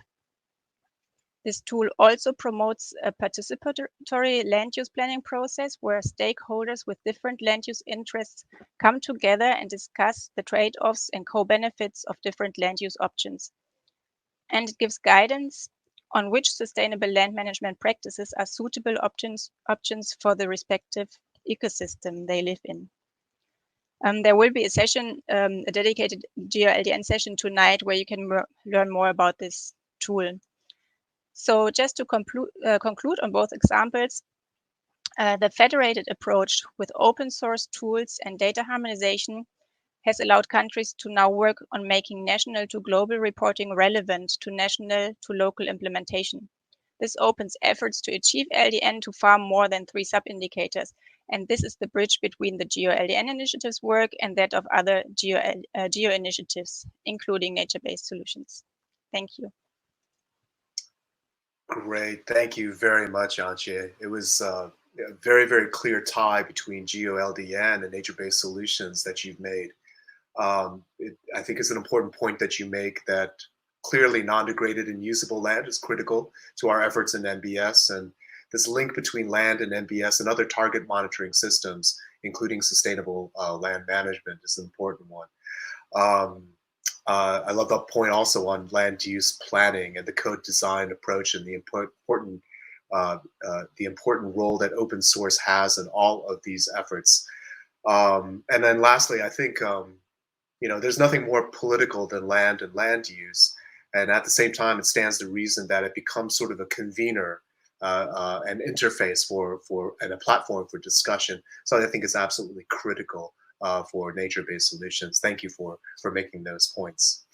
This tool also promotes a participatory land use planning process where stakeholders with different land use interests come together and discuss the trade-offs and co-benefits of different land use options. And it gives guidance on which sustainable land management practices are suitable options for the respective ecosystem they live in. There will be a session, a dedicated GeoLDN session tonight where you can learn more about this tool. So just to conclude on both examples, the federated approach with open source tools and data harmonization has allowed countries to now work on making national to global reporting relevant to national to local implementation. This opens efforts to achieve LDN to far more than 3 sub-indicators, and this is the bridge between the GeoLDN initiative's work and that of other geo initiatives, including nature-based solutions. Thank you. Great, thank you very much, Angie. It was a very, very clear tie between GeoLDN and nature-based solutions that you've made. I think it's an important point that you make that clearly non-degraded and usable land is critical to our efforts in NBS, and this link between land and NBS and other target monitoring systems, including sustainable land management, is an important one. I love that point also on land use planning and the co-design approach and the important role that open source has in all of these efforts. And then lastly, I think there's nothing more political than land and land use, and at the same time, it stands to reason that it becomes sort of a convener, an interface and a platform for discussion. So I think it's absolutely critical for nature-based solutions. Thank you for making those points.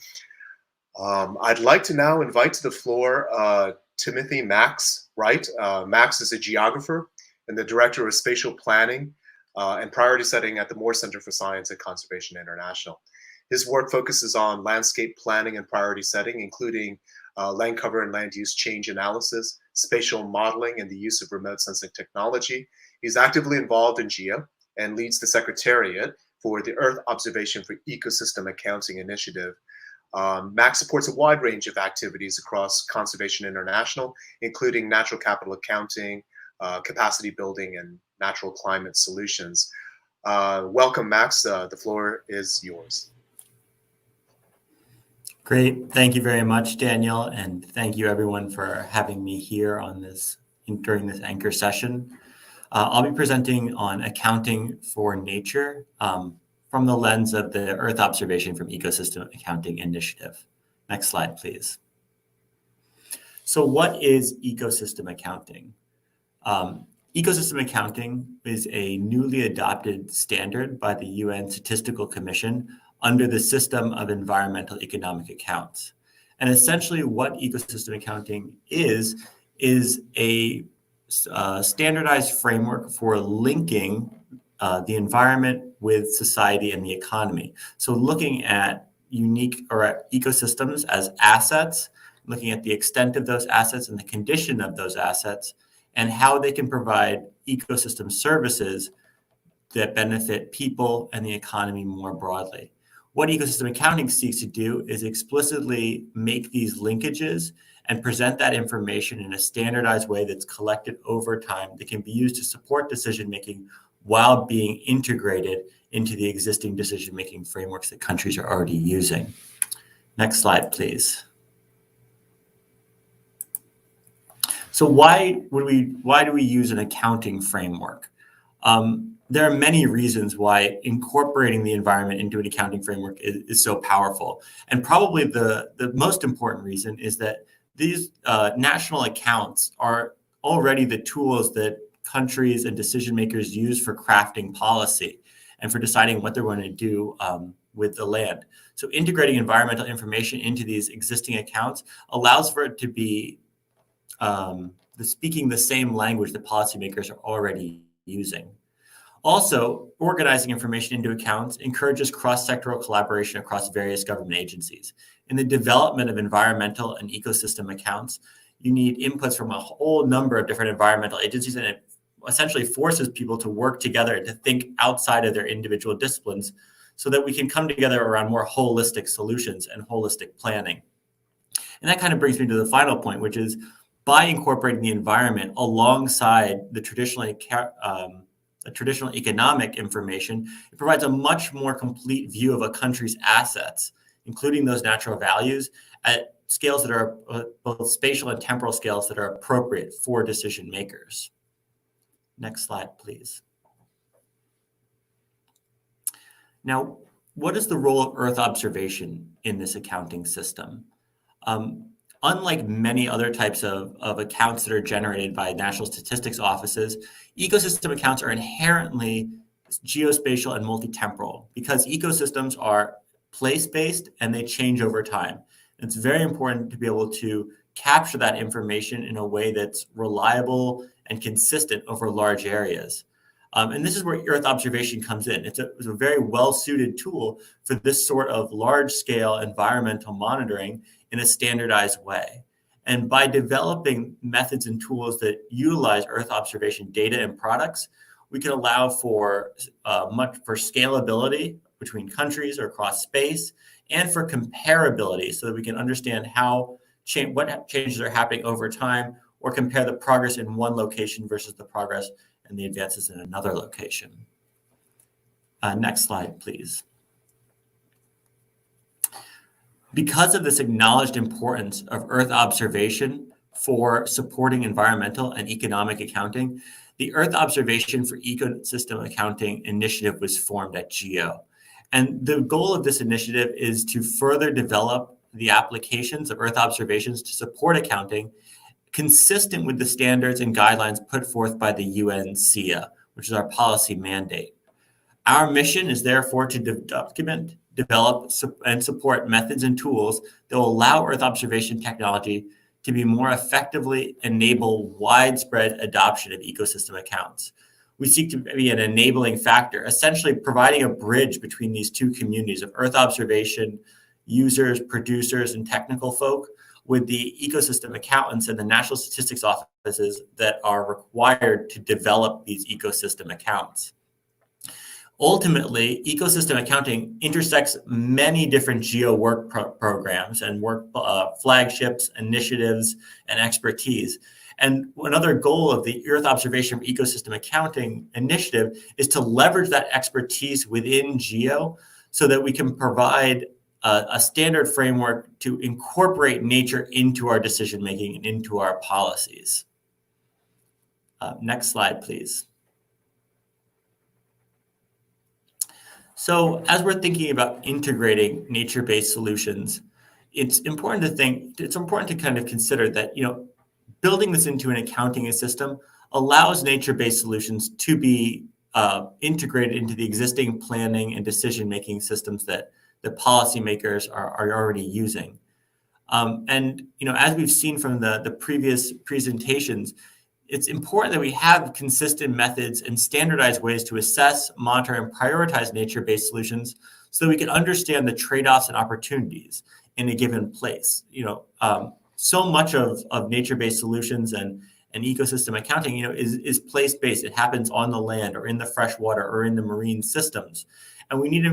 I'd like to now invite to the floor Timothy Max Wright. Max is a geographer and the director of spatial planning and priority setting at the Moore Center for Science at Conservation International. His work focuses on landscape planning and priority setting, including land cover and land use change analysis, spatial modeling, and the use of remote sensing technology. He's actively involved in GEO and leads the Secretariat for the Earth Observation for Ecosystem Accounting Initiative. Max supports a wide range of activities across Conservation International, including natural capital accounting, capacity building, and natural climate solutions. Welcome, Max. The floor is yours. Great. Thank you very much, Daniel, and thank you everyone for having me here on during this anchor session. I'll be presenting on accounting for nature from the lens of the Earth Observation from Ecosystem Accounting Initiative. Next slide, please. So what is ecosystem accounting? Ecosystem accounting is a newly adopted standard by the UN Statistical Commission under the System of Environmental Economic Accounts. And essentially what ecosystem accounting is a standardized framework for linking the environment with society and the economy. So looking at unique or ecosystems as assets, looking at the extent of those assets and the condition of those assets, and how they can provide ecosystem services that benefit people and the economy more broadly. What ecosystem accounting seeks to do is explicitly make these linkages and present that information in a standardized way that's collected over time that can be used to support decision-making while being integrated into the existing decision-making frameworks that countries are already using. Next slide, please. So why do we use an accounting framework? There are many reasons why incorporating the environment into an accounting framework is so powerful. And probably the most important reason is that these national accounts are already the tools that countries and decision makers use for crafting policy and for deciding what they're going to do with the land. So integrating environmental information into these existing accounts allows for it to be speaking the same language that policymakers are already using. Also, organizing information into accounts encourages cross-sectoral collaboration across various government agencies. In the development of environmental and ecosystem accounts, you need inputs from a whole number of different environmental agencies, and it essentially forces people to work together and to think outside of their individual disciplines so that we can come together around more holistic solutions and holistic planning. And that kind of brings me to the final point, which is by incorporating the environment alongside the traditional economic information, it provides a much more complete view of a country's assets, including those natural values, at scales that are both spatial and temporal scales that are appropriate for decision makers. Next slide, please. Now, what is the role of Earth observation in this accounting system? Unlike many other types of accounts that are generated by national statistics offices, ecosystem accounts are inherently geospatial and multi-temporal because ecosystems are place-based and they change over time. It's very important to be able to capture that information in a way that's reliable and consistent over large areas. And this is where Earth observation comes in. It's a very well-suited tool for this sort of large-scale environmental monitoring in a standardized way. And by developing methods and tools that utilize Earth observation data and products, we can allow for scalability between countries or across space, and for comparability so that we can understand what changes are happening over time, or compare the progress in one location versus the progress and the advances in another location. Next slide, please. Because of this acknowledged importance of Earth observation for supporting environmental and economic accounting, the Earth Observation for Ecosystem Accounting initiative was formed at Geo. And the goal of this initiative is to further develop the applications of Earth observations to support accounting consistent with the standards and guidelines put forth by the UN SIA, which is our policy mandate. Our mission is therefore to document, develop, and support methods and tools that will allow Earth observation technology to be more effectively enable widespread adoption of ecosystem accounts. We seek to be an enabling factor, essentially providing a bridge between these two communities of Earth observation users, producers, and technical folk with the ecosystem accountants and the national statistics offices that are required to develop these ecosystem accounts. Ultimately, ecosystem accounting intersects many different geo work programs and work flagships, initiatives, and expertise. And another goal of the Earth Observation for Ecosystem Accounting initiative is to leverage that expertise within GEO so that we can provide a standard framework to incorporate nature into our decision-making and into our policies. Next slide, please. So as we're thinking about integrating nature-based solutions, it's important to kind of consider that, building this into an accounting system allows nature-based solutions to be integrated into the existing planning and decision-making systems that the policymakers are already using. And as we've seen from the previous presentations, it's important that we have consistent methods and standardized ways to assess, monitor, and prioritize nature-based solutions so that we can understand the trade-offs and opportunities in a given place. So much of nature-based solutions and ecosystem accounting, is place-based. It happens on the land or in the freshwater or in the marine systems. And we need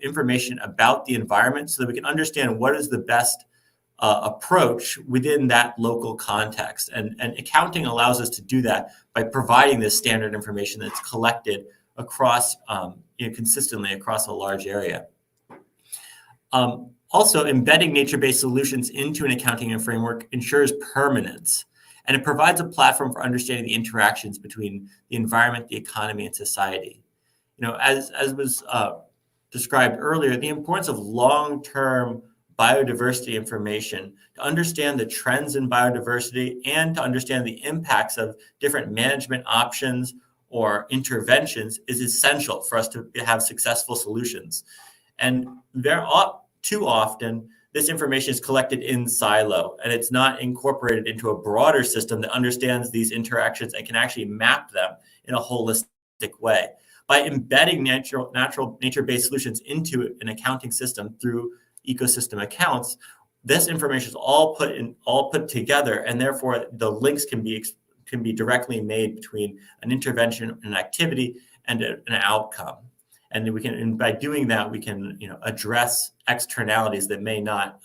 information about the environment so that we can understand what is the best approach within that local context. And accounting allows us to do that by providing this standard information that's collected across, consistently across a large area. Also, embedding nature-based solutions into an accounting framework ensures permanence, and it provides a platform for understanding the interactions between the environment, the economy, and society. As was described earlier, the importance of long-term biodiversity information to understand the trends in biodiversity and to understand the impacts of different management options or interventions is essential for us to have successful solutions. And too often, this information is collected in silo and it's not incorporated into a broader system that understands these interactions and can actually map them in a holistic way. By embedding nature-based solutions into an accounting system through ecosystem accounts, this information is all put together, and therefore the links can be directly made between an intervention, an activity, and an outcome. And we can, and by doing that, we can, address externalities that may not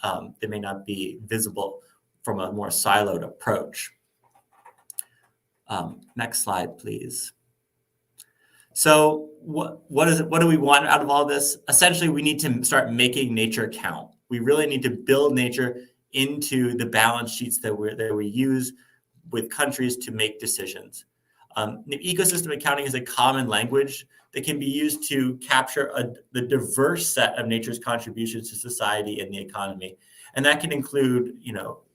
be visible from a more siloed approach. Next slide, please. So what do we want out of all this? Essentially, we need to start making nature count. We really need to build nature into the balance sheets that we use with countries to make decisions. Ecosystem accounting is a common language that can be used to capture the diverse set of nature's contributions to society and the economy. And that can include,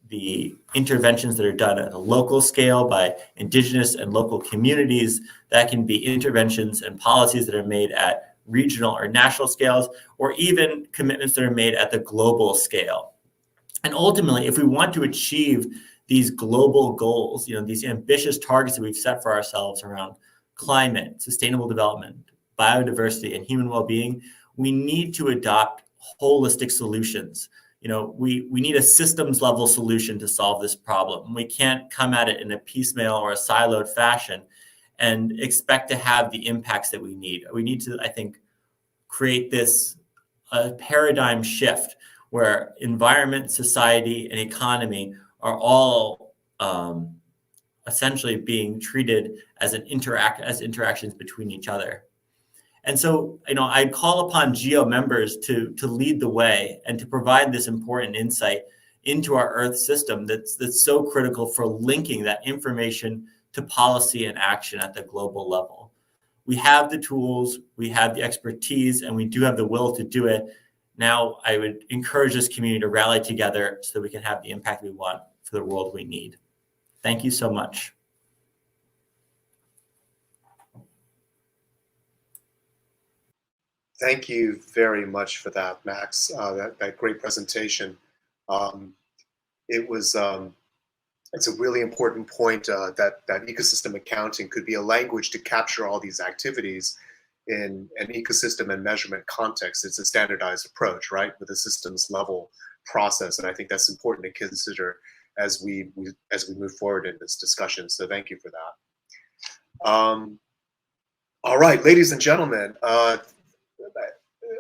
the interventions that are done at a local scale by indigenous and local communities. That can be interventions and policies that are made at regional or national scales, or even commitments that are made at the global scale. And ultimately, if we want to achieve these global goals, these ambitious targets that we've set for ourselves around climate, sustainable development, biodiversity, and human well-being, we need to adopt holistic solutions. We need a systems level solution to solve this problem. We can't come at it in a piecemeal or a siloed fashion and expect to have the impacts that we need. We need to, I think, create this paradigm shift where environment, society, and economy are all essentially being treated as interactions between each other. And so, I call upon Geo members to lead the way and to provide this important insight into our Earth system that's so critical for linking that information to policy and action at the global level. We have the tools, we have the expertise, and we do have the will to do it. Now, I would encourage this community to rally together so that we can have the impact we want for the world we need. Thank you so much. Thank you very much for that, Max. That great presentation. It's a really important point that ecosystem accounting could be a language to capture all these activities in an ecosystem and measurement context. It's a standardized approach, right, with a systems level process, and I think that's important to consider as we move forward in this discussion. So thank you for that. All right, ladies and gentlemen.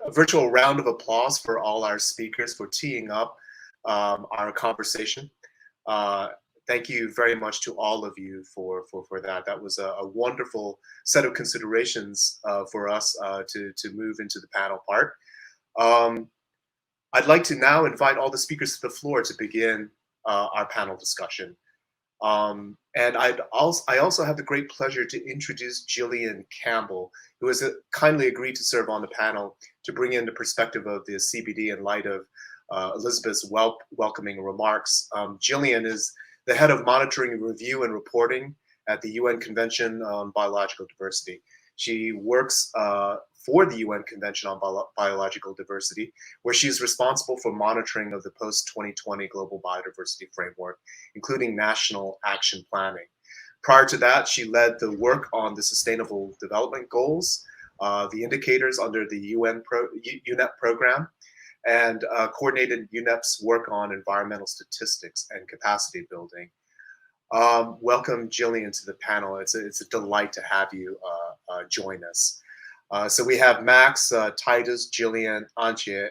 A virtual round of applause for all our speakers for teeing up our conversation. Thank you very much to all of you for that. That was a wonderful set of considerations for us to move into the panel part. I'd like to now invite all the speakers to the floor to begin our panel discussion. And I also have the great pleasure to introduce Jillian Campbell, who has kindly agreed to serve on the panel to bring in the perspective of the CBD in light of Elizabeth's welcoming remarks. Jillian is the head of monitoring, review, and reporting at the UN Convention on Biological Diversity. She works for the UN Convention on Biological Diversity, where she is responsible for monitoring of the post-2020 Global Biodiversity Framework, including national action planning. Prior to that, she led the work on the Sustainable Development Goals, the indicators under the UNEP program, and coordinated UNEP's work on environmental statistics and capacity building. Welcome, Jillian, to the panel. It's a delight to have you join us. So we have Max, Titus, Jillian, Angie,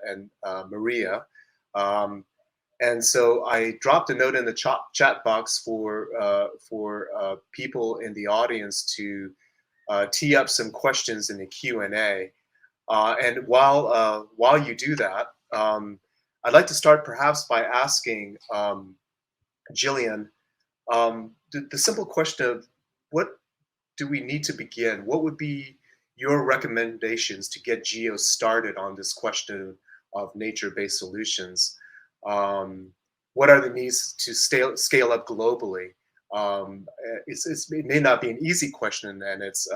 and Maria. And so I dropped a note in the chat box for people in the audience to tee up some questions in the Q&A. And while you do that, I'd like to start perhaps by asking Jillian the simple question of what do we need to begin? What would be your recommendations to get Geo started on this question of nature-based solutions? What are the needs to scale up globally? It may not be an easy question, and it's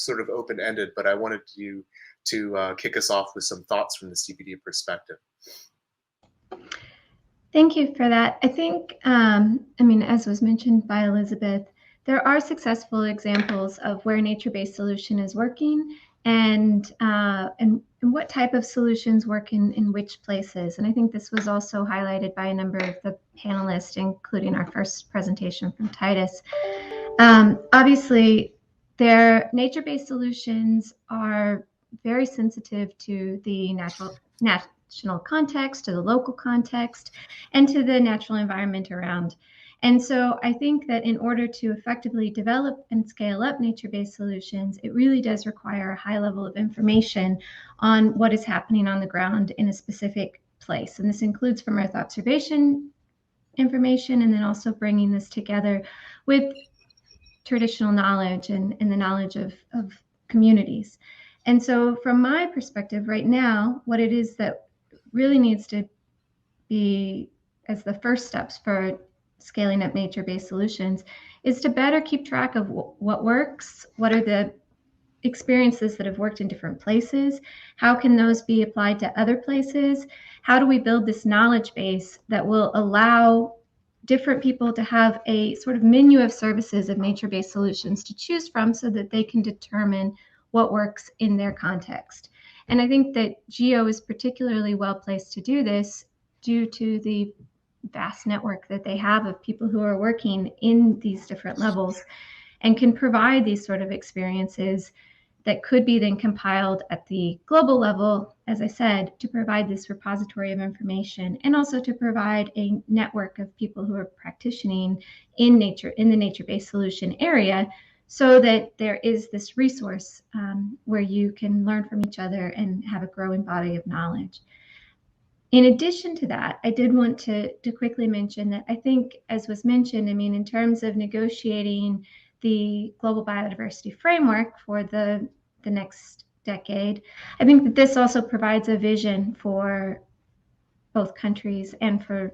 sort of open-ended, but I wanted you to kick us off with some thoughts from the CBD perspective. Thank you for that. I think, as was mentioned by Elizabeth, there are successful examples of where nature-based solution is working and what type of solutions work in which places. And I think this was also highlighted by a number of the panelists, including our first presentation from Titus. Obviously, nature-based solutions are very sensitive to the national context, to the local context, and to the natural environment around. And so I think that in order to effectively develop and scale up nature-based solutions, it really does require a high level of information on what is happening on the ground in a specific place. And this includes from Earth observation information, and then also bringing this together with traditional knowledge and the knowledge of communities. And so from my perspective right now, what it is that really needs to be as the first steps for scaling up nature-based solutions is to better keep track of what works, what are the experiences that have worked in different places, how can those be applied to other places, how do we build this knowledge base that will allow different people to have a sort of menu of services of nature-based solutions to choose from so that they can determine what works in their context. And I think that Geo is particularly well placed to do this due to the vast network that they have of people who are working in these different levels and can provide these sort of experiences that could be then compiled at the global level, as I said, to provide this repository of information and also to provide a network of people who are practicing in nature, in the nature-based solution area, so that there is this resource where you can learn from each other and have a growing body of knowledge. In addition to that, I did want to quickly mention that I think, as was mentioned, I mean, in terms of negotiating the global biodiversity framework for the next decade, I think that this also provides a vision for both countries and for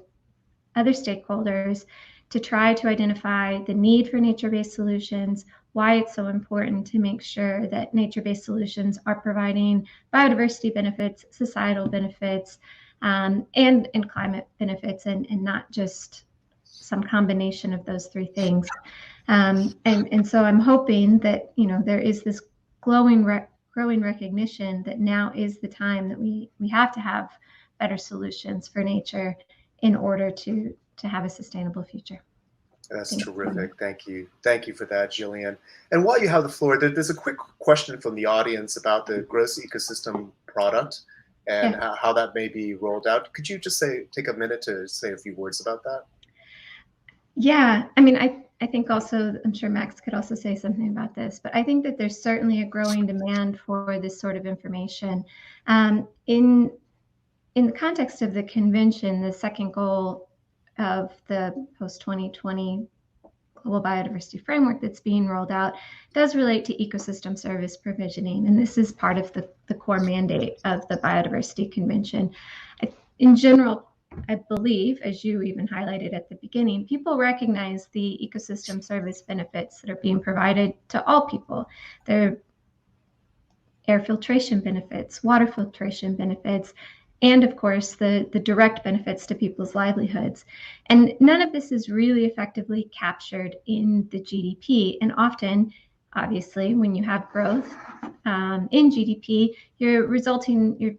other stakeholders to try to identify the need for nature-based solutions, why it's so important to make sure that nature-based solutions are providing biodiversity benefits, societal benefits, and climate benefits, and not just some combination of those three things. And so I'm hoping that, you know, there is this growing recognition that now is the time that we have to have better solutions for nature in order to have a sustainable future. That's terrific. Thank you. Thank you for that, Jillian. And while you have the floor, there's a quick question from the audience about the gross ecosystem product and how that may be rolled out. Could you just take a minute to say a few words about that? Yeah, I mean, I think also, I'm sure Max could also say something about this, but I think that there's certainly a growing demand for this sort of information. In the context of the convention, the second goal of the post-2020 global biodiversity framework that's being rolled out does relate to ecosystem service provisioning, and this is part of the core mandate of the Biodiversity Convention. In general, I believe, as you even highlighted at the beginning, people recognize the ecosystem service benefits that are being provided to all people. They're air filtration benefits, water filtration benefits, and of course, the direct benefits to people's livelihoods. And none of this is really effectively captured in the GDP. And often, obviously, when you have growth in GDP, you're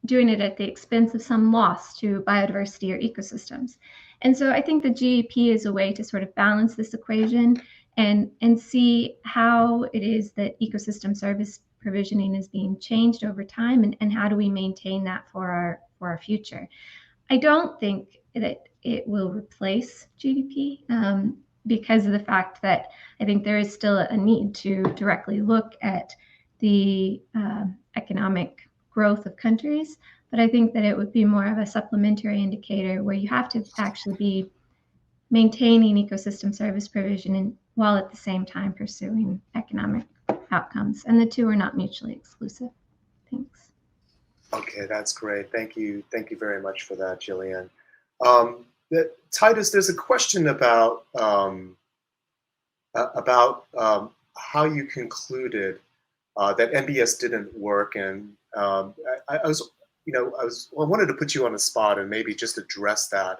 doing it at the expense of some loss to biodiversity or ecosystems. And so I think the GDP is a way to sort of balance this equation and see how it is that ecosystem service provisioning is being changed over time, and how do we maintain that for our future. I don't think that it will replace GDP because of the fact that I think there is still a need to directly look at the economic growth of countries, but I think that it would be more of a supplementary indicator where you have to actually be maintaining ecosystem service provision while at the same time pursuing economic outcomes, and the two are not mutually exclusive. Thanks. Okay, that's great. Thank you. Thank you very much for that, Jillian. Titus, there's a question about how you concluded that NBS didn't work, and I wanted to put you on the spot and maybe just address that.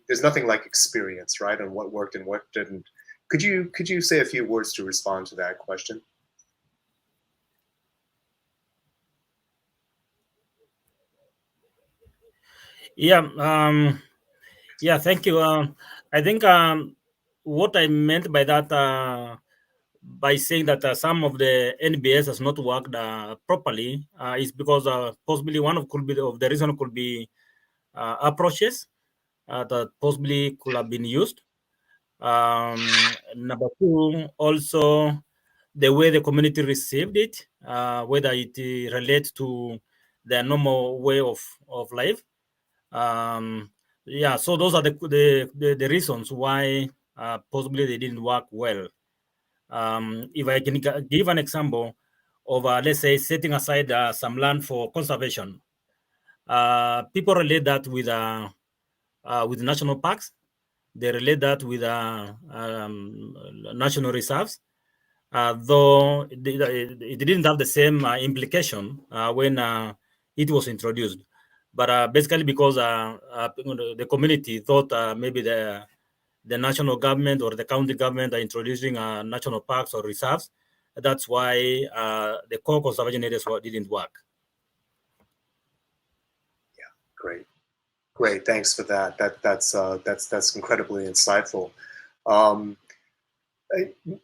There's nothing like experience, right, and what worked and what didn't. Could you say a few words to respond to that question? Yeah. Yeah. Thank you. I think what I meant by that by saying that some of the NBS has not worked properly is because possibly one of the reason could be approaches that possibly could have been used. Number two, also the way the community received it, whether it relates to their normal way of life. Yeah, so those are the reasons why possibly they didn't work well. If I can give an example of, let's say, setting aside some land for conservation, people relate that with national parks. They relate that with national reserves, though it didn't have the same implication when it was introduced. But basically because the community thought maybe the national government or the county government are introducing national parks or reserves. That's why the core conservation areas didn't work. Yeah, great. Thanks for that. That's incredibly insightful.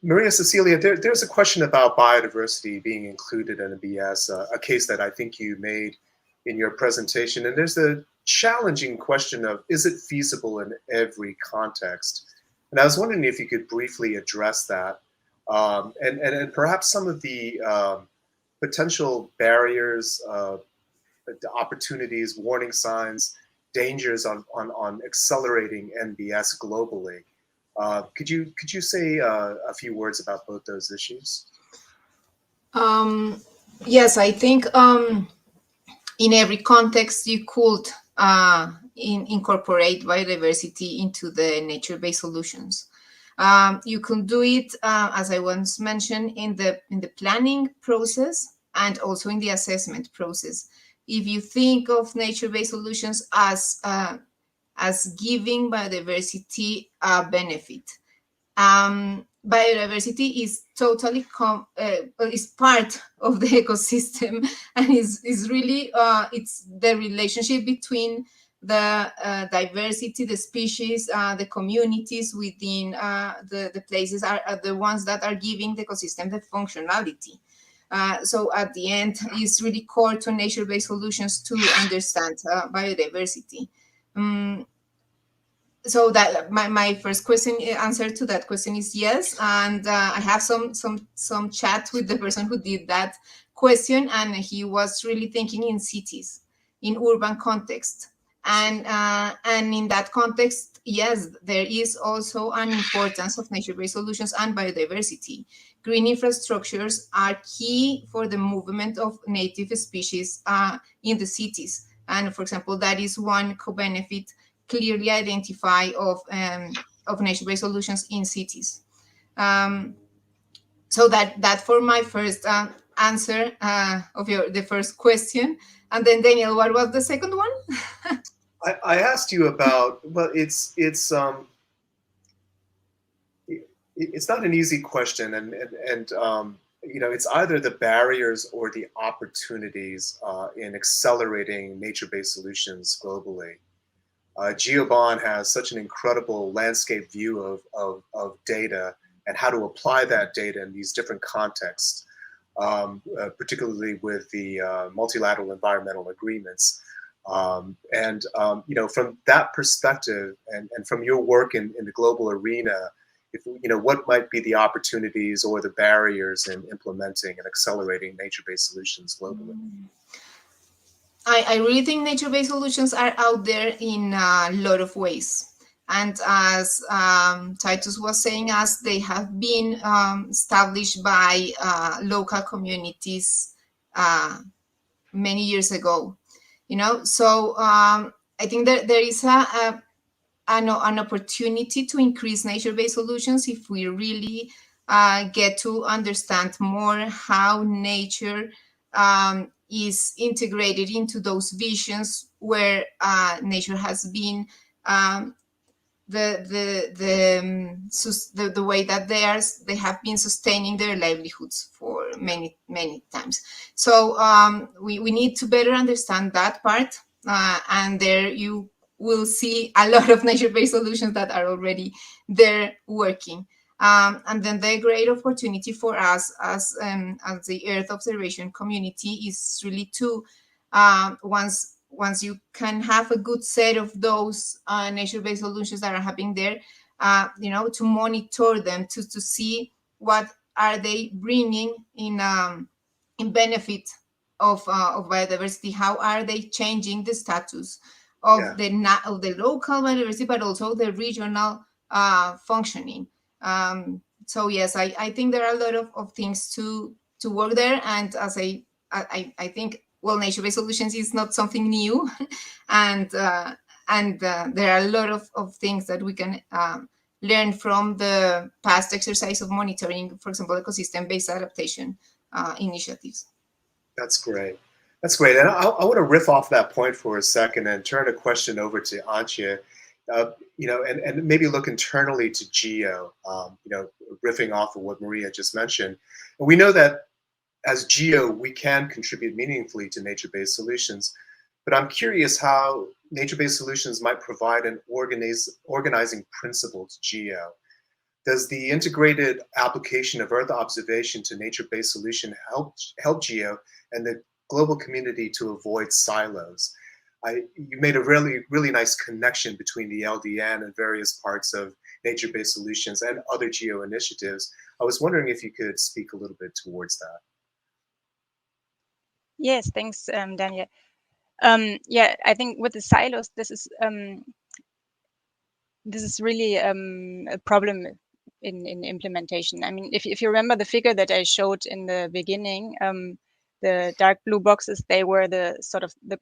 Maria Cecilia, there's a question about biodiversity being included in a BS, a case that I think you made in your presentation. And there's a challenging question of, is it feasible in every context? And I was wondering if you could briefly address that, and perhaps some of the potential barriers, the opportunities, warning signs, dangers on accelerating NBS globally. Could you say a few words about both those issues? Yes, I think in every context you could incorporate biodiversity into the nature-based solutions. You can do it, as I once mentioned, in the planning process and also in the assessment process. If you think of nature-based solutions as giving biodiversity a benefit, biodiversity is totally is part of the ecosystem, and is really it's the relationship between the diversity, the species, the communities within the places are the ones that are giving the ecosystem the functionality. So at the end, it's really core to nature-based solutions to understand biodiversity. So that my first question, answer to that question is yes, and I have some chat with the person who did that question, and he was really thinking in cities, in urban context, and in that context, yes, there is also an importance of nature-based solutions and biodiversity. Green infrastructures are key for the movement of native species in the cities, and for example, that is one co-benefit clearly identify of nature-based solutions in cities. So that for my first answer of the first question. And then Daniel, what was the second one? I asked you about, well, it's not an easy question, and you know, it's either the barriers or the opportunities in accelerating nature-based solutions globally. Geo Bond has such an incredible landscape view of data and how to apply that data in these different contexts, particularly with the multilateral environmental agreements. You know, from that perspective, and from your work in the global arena, if you know, what might be the opportunities or the barriers in implementing and accelerating nature-based solutions globally? I really think nature-based solutions are out there in a lot of ways. And as Titus was saying, as they have been established by local communities many years ago, you know. So I think that there is an opportunity to increase nature-based solutions if we really get to understand more how nature is integrated into those visions where nature has been the way that they have been sustaining their livelihoods for many times. So we need to better understand that part, and there you will see a lot of nature-based solutions that are already there working. And then the great opportunity for us as the Earth observation community is really to, once you can have a good set of those nature-based solutions that are happening there, to monitor them, to see what are they bringing in benefit of biodiversity, how are they changing the status of the local biodiversity, but also the regional functioning. So yes, I think there are a lot of things to work there, and as I think, well, nature-based solutions is not something new, and there are a lot of things that we can learn from the past exercise of monitoring, for example, ecosystem-based adaptation initiatives. That's great. That's great. And I want to riff off that point for a second and turn a question over to Angie, and maybe look internally to Geo, riffing off of what Maria just mentioned. And we know that as Geo, we can contribute meaningfully to nature-based solutions, but I'm curious how nature-based solutions might provide an organizing principle to Geo. Does the integrated application of Earth observation to nature-based solution help Geo and the global community to avoid silos? You made a really nice connection between the LDN and various parts of nature-based solutions and other Geo initiatives. I was wondering if you could speak a little bit towards that. Yes, thanks, Daniel. I think with the silos, this is really a problem in implementation. I mean, if you remember the figure that I showed in the beginning, the dark blue boxes, they were the sort of the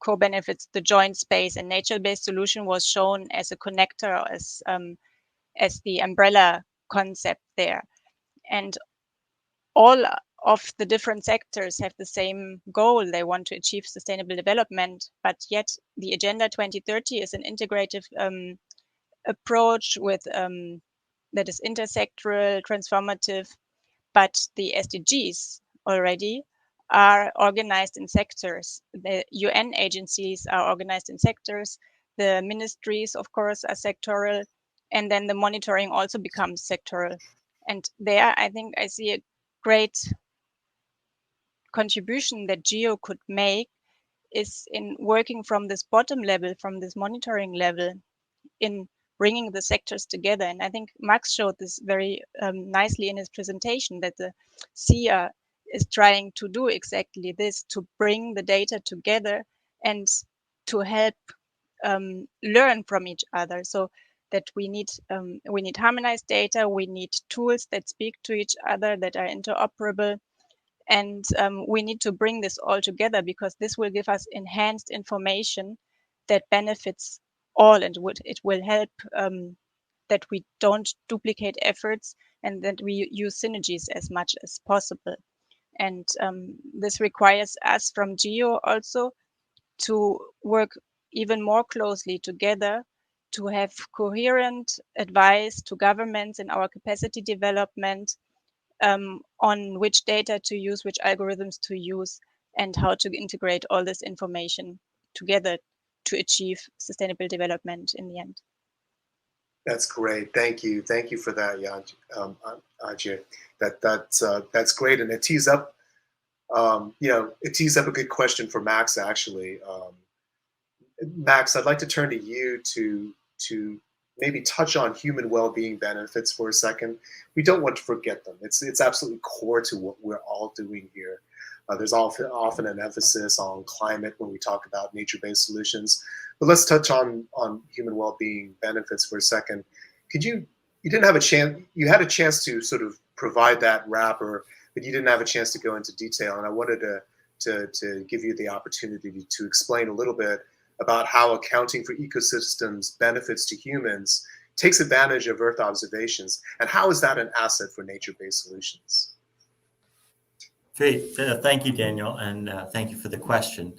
co-benefits, the joint space, and nature-based solution was shown as a connector, as the umbrella concept there. And all of the different sectors have the same goal. They want to achieve sustainable development, but yet the Agenda 2030 is an integrative approach with that is intersectoral, transformative, but the SDGs already are organized in sectors. The UN agencies are organized in sectors. The ministries, of course, are sectoral, and then the monitoring also becomes sectoral. And there, I think I see a great contribution that Geo could make is in working from this bottom level, from this monitoring level, in bringing the sectors together. And I think Max showed this very nicely in his presentation, that the SIA is trying to do exactly this, to bring the data together and to help learn from each other. So that we need harmonized data, we need tools that speak to each other, that are interoperable, and we need to bring this all together, because this will give us enhanced information that benefits all, and it will help that we don't duplicate efforts and that we use synergies as much as possible. And this requires us from Geo also to work even more closely together, to have coherent advice to governments in our capacity development on which data to use, which algorithms to use, and how to integrate all this information together to achieve sustainable development in the end. That's great. Thank you. Thank you for that, Angie. That's great, and it tees up, a good question for Max. Actually, Max, I'd like to turn to you to maybe touch on human well-being benefits for a second. We don't want to forget them. It's absolutely core to what we're all doing here. There's often an emphasis on climate when we talk about nature-based solutions, but let's touch on human well-being benefits for a second. You had a chance to sort of provide that wrapper, but you didn't have a chance to go into detail, and I wanted to give you the opportunity to explain a little bit about how accounting for ecosystems benefits to humans takes advantage of Earth observations, and how is that an asset for nature-based solutions? Great. Thank you, Daniel, and thank you for the question.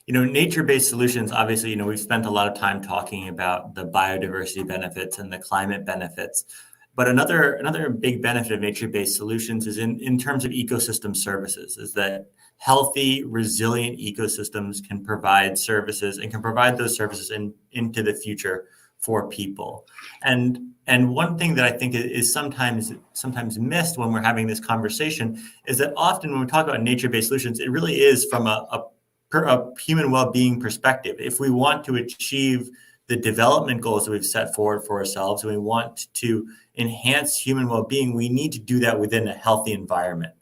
Nature-based solutions, obviously, we've spent a lot of time talking about the biodiversity benefits and the climate benefits. But another big benefit of nature-based solutions is in terms of ecosystem services, is that healthy, resilient ecosystems can provide services and can provide those services into the future for people. And And one thing that I think is sometimes missed when we're having this conversation is that often when we talk about nature-based solutions, it really is from a human well-being perspective. If we want to achieve the development goals that we've set forward for ourselves, and we want to enhance human well-being, we need to do that within a healthy environment.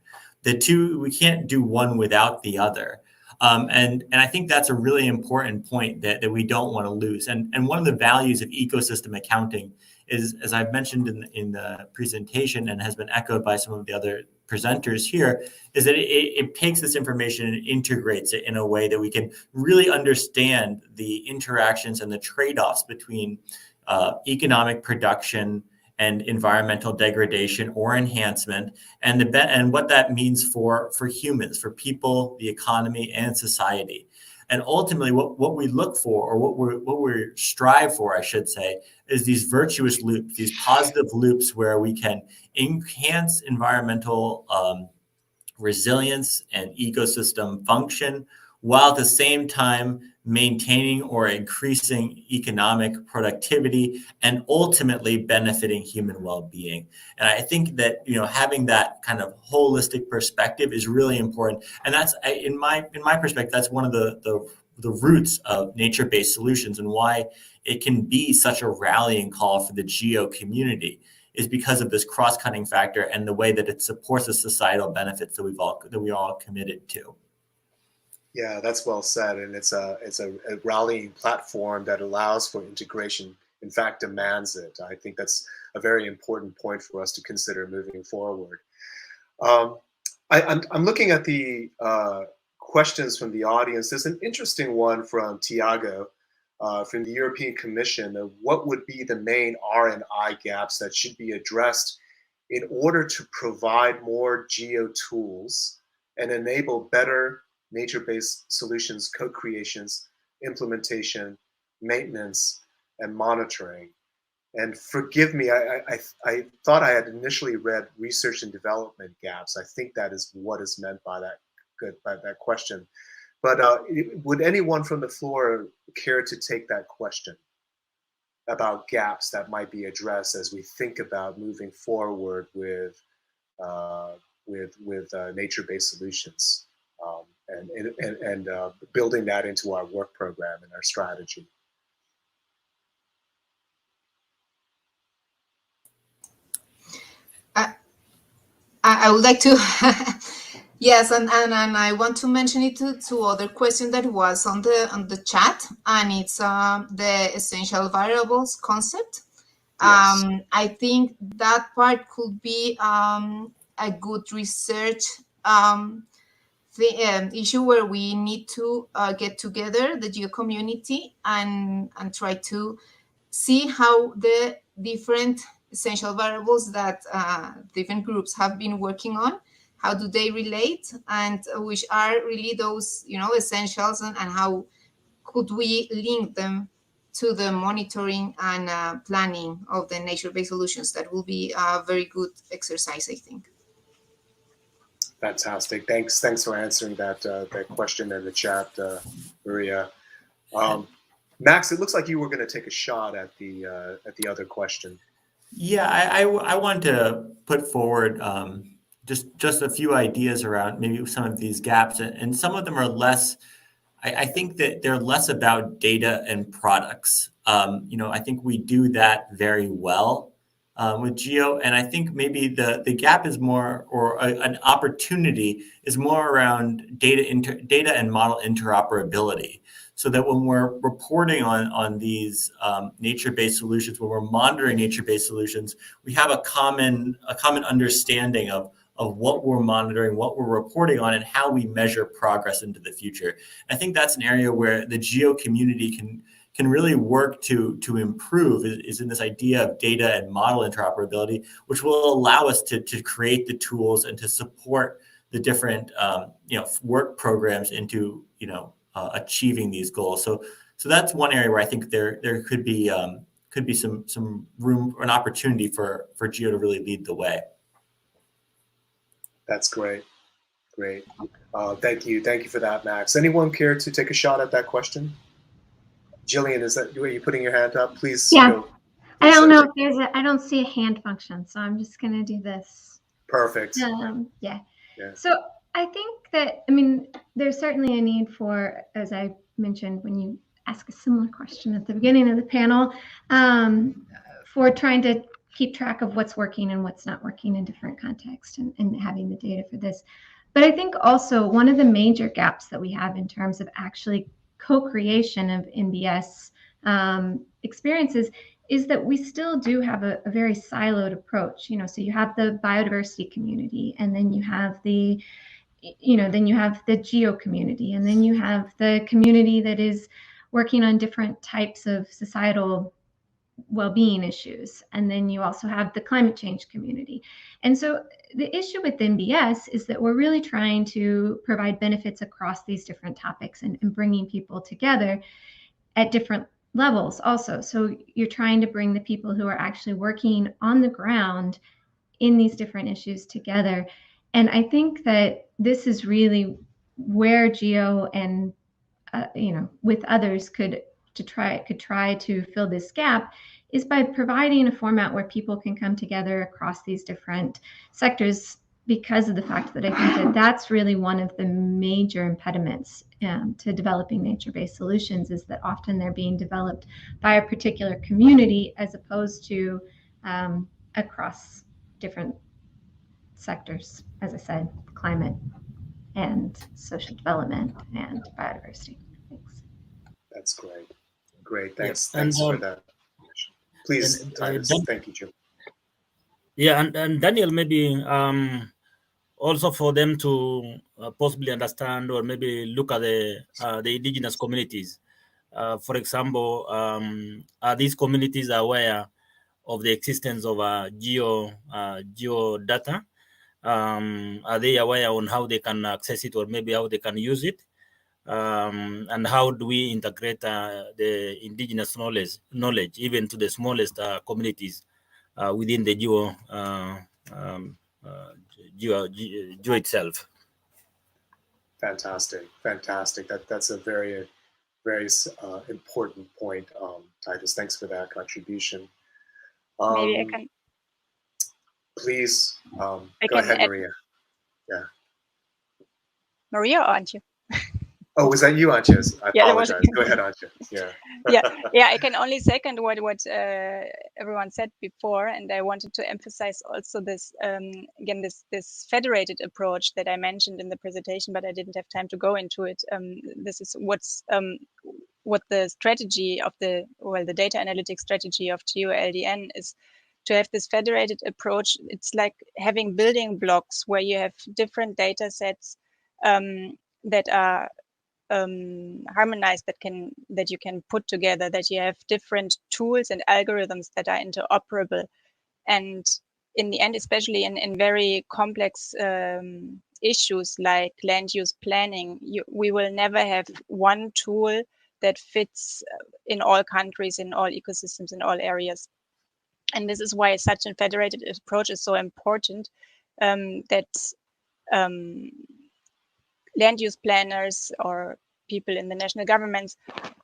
The two, we can't do one without the other. And I think that's a really important point that we don't want to lose. And one of the values of ecosystem accounting is, as I've mentioned in the presentation and has been echoed by some of the other presenters here, is that it takes this information and integrates it in a way that we can really understand the interactions and the trade-offs between economic production and environmental degradation or enhancement, and what that means for humans, for people, the economy, and society. And ultimately, what we look for, or what we strive for, I should say, is these virtuous loops, these positive loops where we can enhance environmental resilience and ecosystem function, while at the same time maintaining or increasing economic productivity and ultimately benefiting human well-being. And I think that, you know, having that kind of holistic perspective is really important. And that's, in my perspective, that's one of the roots of nature-based solutions, and why it can be such a rallying call for the Geo community, is because of this cross-cutting factor and the way that it supports the societal benefits that we all committed to. Yeah, that's well said, and it's a rallying platform that allows for integration. In fact, demands it. I think that's a very important point for us to consider moving forward. I'm looking at the questions from the audience. There's an interesting one from Tiago from the European Commission of what would be the main R&I gaps that should be addressed in order to provide more geo tools and enable better nature-based solutions, co-creations, implementation, maintenance, and monitoring. And forgive me, I thought I had initially read research and development gaps. I think that is what is meant by that question. But would anyone from the floor care to take that question about gaps that might be addressed as we think about moving forward with nature-based solutions? And building that into our work program and our strategy. I would like to, yes, and I want to mention it to other question that was on the chat, and it's the essential variables concept. Yes. I think that part could be a good research issue where we need to get together the Geo community and try to see how the different essential variables that different groups have been working on, how do they relate, and which are really those, you know, essentials, and how could we link them to the monitoring and planning of the nature-based solutions. That will be a very good exercise, I think. Fantastic. Thanks for answering that question in the chat, Maria. Max, it looks like you were going to take a shot at the other question. Yeah, I want to put forward just a few ideas around maybe some of these gaps, and some of them are less. I think that they're less about data and products. You know, I think we do that very well with Geo, and I think maybe the gap is more, or an opportunity is more around data and model interoperability, so that when we're reporting on these nature-based solutions, when we're monitoring nature-based solutions, we have a common understanding of what we're monitoring, what we're reporting on, and how we measure progress into the future. I think that's an area where the Geo community can really work to improve, is in this idea of data and model interoperability, which will allow us to create the tools and to support the different work programs into achieving these goals. So that's one area where I think there could be some room or an opportunity for Geo to really lead the way. That's great. Thank you for that, Max. Anyone care to take a shot at that question? Jillian, are you putting your hand up? Please. Yeah. Go. I don't know if there's I don't see a hand function, so I'm just going to do this. Perfect. Yeah. So I think that, I mean, there's certainly a need for, as I mentioned when you ask a similar question at the beginning of the panel, for trying to keep track of what's working and what's not working in different contexts and having the data for this. But I think also one of the major gaps that we have in terms of actually co-creation of NBS experiences is that we still do have a very siloed approach. So you have the biodiversity community, and then you have the geo community, and then you have the community that is working on different types of societal well-being issues, and then you also have the climate change community. And so the issue with NBS is that we're really trying to provide benefits across these different topics and bringing people together at different levels also. So you're trying to bring the people who are actually working on the ground in these different issues together. And I think that this is really where Geo and with others could try to fill this gap, is by providing a format where people can come together across these different sectors, because of the fact that I think that that's really one of the major impediments to developing nature-based solutions, is that often they're being developed by a particular community as opposed to across different sectors, as I said, climate and social development and biodiversity. Thanks. That's great. Great. Thanks. Yeah. Thanks for that. Please, Titus. Thank you, Jim. Yeah, and Daniel, maybe also for them to possibly understand or maybe look at the indigenous communities. For example, are these communities aware of the existence of geo data? Are they aware on how they can access it, or maybe how they can use it? And how do we integrate the indigenous knowledge even to the smallest communities within the geo itself? Fantastic. That's a very, very important point, Titus. Thanks for that contribution. Maybe I can. Please go ahead, Maria. Yeah. Maria or Antje? Oh, was that you, Antje? I apologize. Go ahead, Antje. Yeah. yeah. I can only second what everyone said before, and I wanted to emphasize also this again this federated approach that I mentioned in the presentation, but I didn't have time to go into it. This is what the strategy of the data analytics strategy of GeoLDN is, to have this federated approach. It's like having building blocks where you have different data sets that are harmonized, that you can put together, that you have different tools and algorithms that are interoperable. And in the end, especially in very complex issues like land use planning, we will never have one tool that fits in all countries, in all ecosystems, in all areas. And this is why such a federated approach is so important, that land use planners or people in the national governments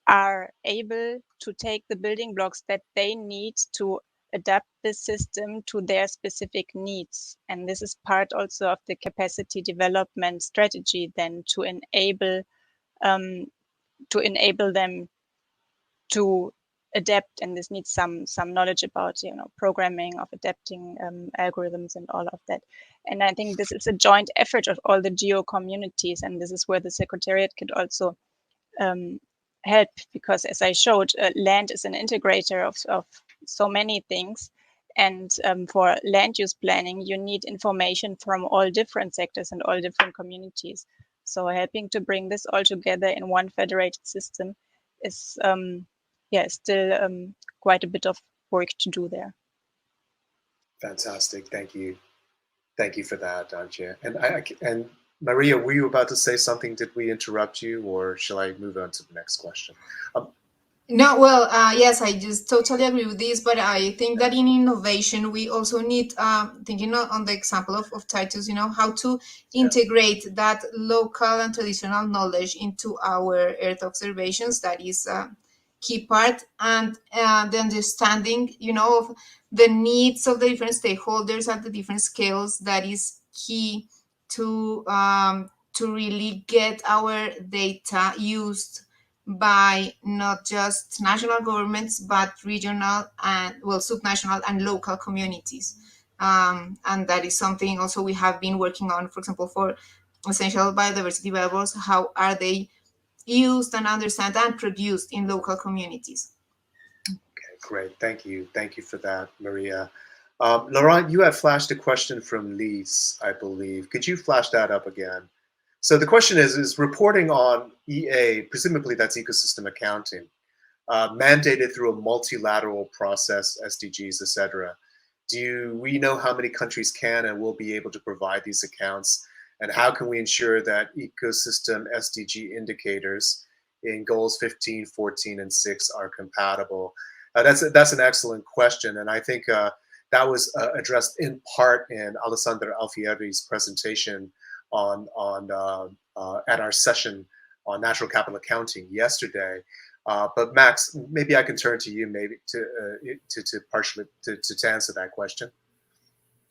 are able to take the building blocks that they need to adapt the system to their specific needs. And this is part also of the capacity development strategy, then to enable them to adapt. And this needs some knowledge about programming, of adapting algorithms and all of that. And I think this is a joint effort of all the geo communities, and this is where the Secretariat could also help, because as I showed, land is an integrator of so many things, and for land use planning you need information from all different sectors and all different communities. So helping to bring this all together in one federated system is still quite a bit of work to do there. Fantastic. Thank you for that, Antje. And Maria, were you about to say something? Did we interrupt you, or shall I move on to the next question? No, well, yes, I just totally agree with this, but I think that in innovation, we also need, thinking on the example of Titus, how to integrate that local and traditional knowledge into our Earth observations. That is key part, and the understanding, of the needs of the different stakeholders at the different scales, that is key to really get our data used by not just national governments, but regional and, well, subnational and local communities. And that is something also we have been working on, for example, for essential biodiversity variables. How are they used and understood and produced in local communities? Okay, great. Thank you. Thank you for that, Maria. Laurent, you had flashed a question from Lise, I believe. Could you flash that up again? So the question is reporting on EA, presumably that's ecosystem accounting, mandated through a multilateral process, SDGs, etc. Do we know how many countries can and will be able to provide these accounts? And how can we ensure that ecosystem SDG indicators in goals 15, 14, and 6 are compatible? That's an excellent question. And I think that was addressed in part in Alessandra Alfievi's presentation at our session on natural capital accounting yesterday. But Max, maybe I can turn to you maybe to partially to answer that question.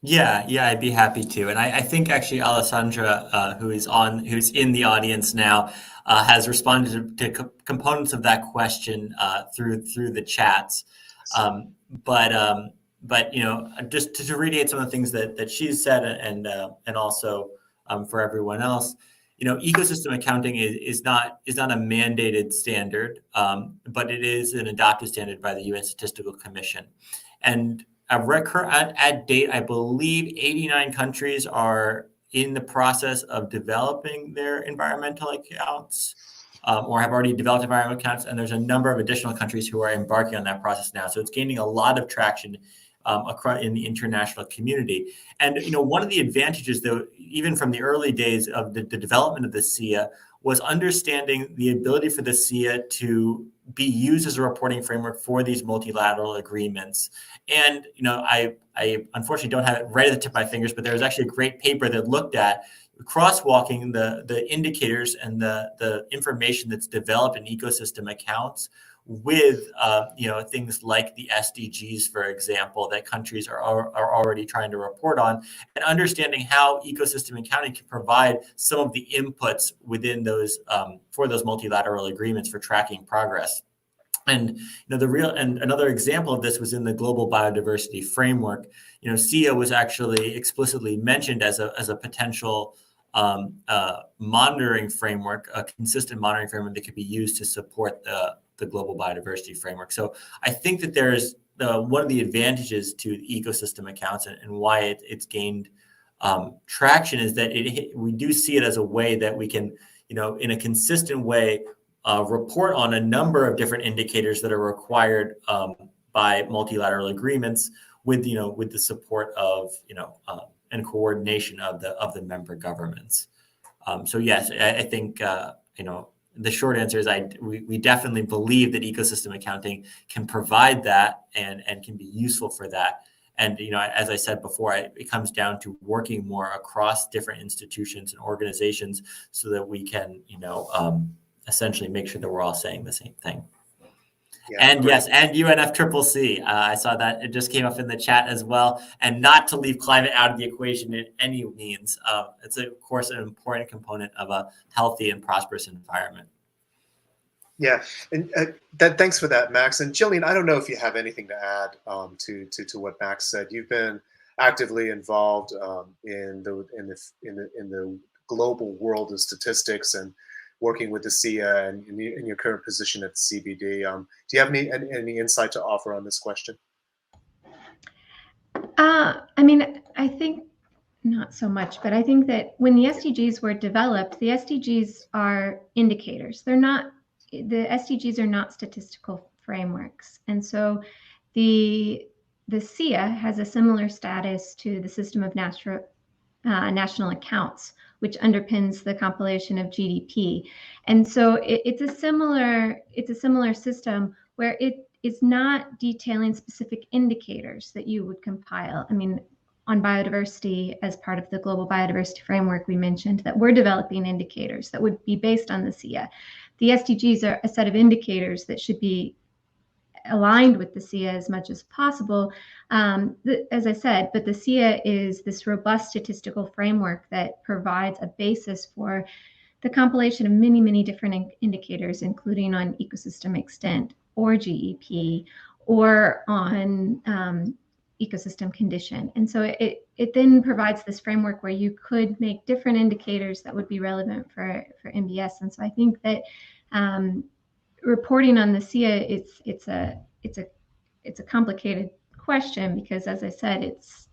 Yeah, I'd be happy to. And I think actually Alessandra, who's in the audience now, has responded to components of that question through the chats. But just to reiterate some of the things that she's said, and also for everyone else, ecosystem accounting is not a mandated standard, but it is an adopted standard by the UN Statistical Commission. And at date, I believe 89 countries are in the process of developing their environmental accounts, or have already developed environmental accounts, and there's a number of additional countries who are embarking on that process now. So it's gaining a lot of traction across in the international community. And one of the advantages, though, even from the early days of the development of the SIA, was understanding the ability for the SIA to be used as a reporting framework for these multilateral agreements. And I unfortunately don't have it right at the tip of my fingers, but there was actually a great paper that looked at crosswalking the indicators and the information that's developed in ecosystem accounts with things like the SDGs, for example, that countries are already trying to report on, and understanding how ecosystem accounting can provide some of the inputs within those for those multilateral agreements for tracking progress. And another example of this was in the Global Biodiversity Framework. SIA was actually explicitly mentioned as a potential monitoring framework, a consistent monitoring framework that could be used to support the Global Biodiversity Framework. So I think that there's one of the advantages to ecosystem accounts and why it's gained traction is that we do see it as a way that we can, in a consistent way, report on a number of different indicators that are required by multilateral agreements with the support of and coordination of the member governments. So yes, I think the short answer is we definitely believe that ecosystem accounting can provide that and can be useful for that. And as I said before, it comes down to working more across different institutions and organizations so that we can essentially make sure that we're all saying the same thing. Yeah, and great. Yes, and UNFCCC. I saw that it just came up in the chat as well. And not to leave climate out of the equation in any means. It's, of course, an important component of a healthy and prosperous environment. Yeah, and thanks for that, Max. And Jillian, I don't know if you have anything to add to what Max said. You've been actively involved in the global world of statistics and working with the SIA and in your current position at the CBD. Do you have any insight to offer on this question? I think not so much, but I think that when the SDGs were developed, the SDGs are indicators. The SDGs are not statistical frameworks. And so the SIA has a similar status to the system of national accounts, which underpins the compilation of GDP. And so it's a similar system where it is not detailing specific indicators that you would compile. On biodiversity, as part of the Global Biodiversity Framework, we mentioned that we're developing indicators that would be based on the SIA. The SDGs are a set of indicators that should be aligned with the SIA as much as possible. As I said, but the SIA is this robust statistical framework that provides a basis for the compilation of many, many different indicators, including on ecosystem extent or GEP or on ecosystem condition. And so it then provides this framework where you could make different indicators that would be relevant for NBS. And so I think that reporting on the SIA, it's a complicated question because, as I said, it's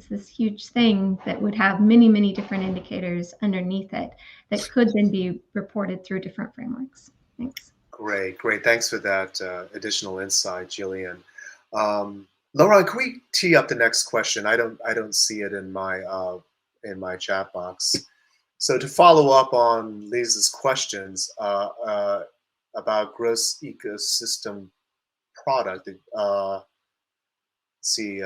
this huge thing that would have many, many different indicators underneath it that could then be reported through different frameworks. Thanks. Great. Thanks for that additional insight, Jillian. Laurent, can we tee up the next question? I don't see it in my chat box. So to follow up on Lisa's questions about gross ecosystem product, let's see.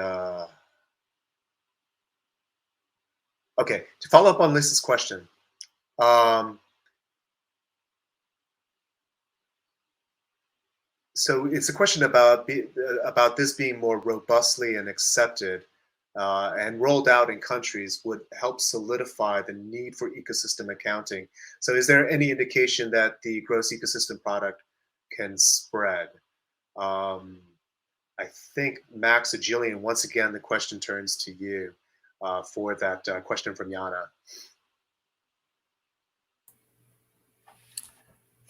Okay, to follow up on Lisa's question. So it's a question about this being more robustly and accepted and rolled out in countries would help solidify the need for ecosystem accounting. So is there any indication that the gross ecosystem product can spread? I think Max or Jillian, once again, the question turns to you for that question from Yana.